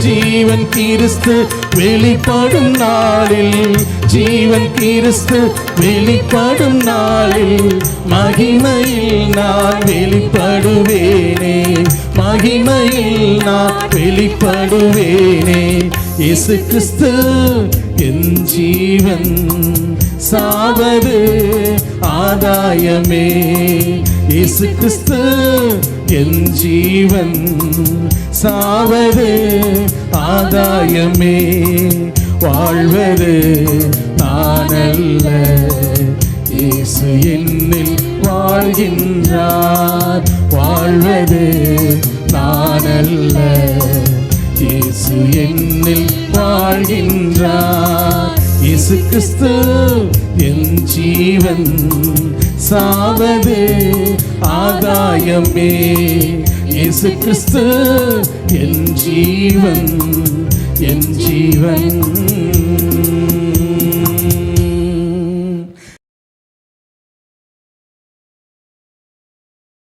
ஜீவன் கிறிஸ்து வெளிப்படும் நாளில், ஜீவன் கிறிஸ்து வெளிப்படும் நாளில் மகிமையில் நான் வெளிப்படுவேனே, மகிமையில் நான் வெளிப்படுவேனே. இயேசு கிறிஸ்து என் ஜீவன், சாவது ஆதாயமே. இயேசு கிறிஸ்து என் ஜீவன், சாவது ஆதாயமே. வாழ்வது நான் அல்ல, இயேசு என்னில் வாழ்கின்றார். வாழ்வது நான் அல்ல, இயேசு என்னில் வாழ்கின்றார். இயேசு கிறிஸ்து என் ஜீவன், சாவது ஆதாயமே. இயேசு கிறிஸ்து என் ஜீவன், என் ஜீவன்.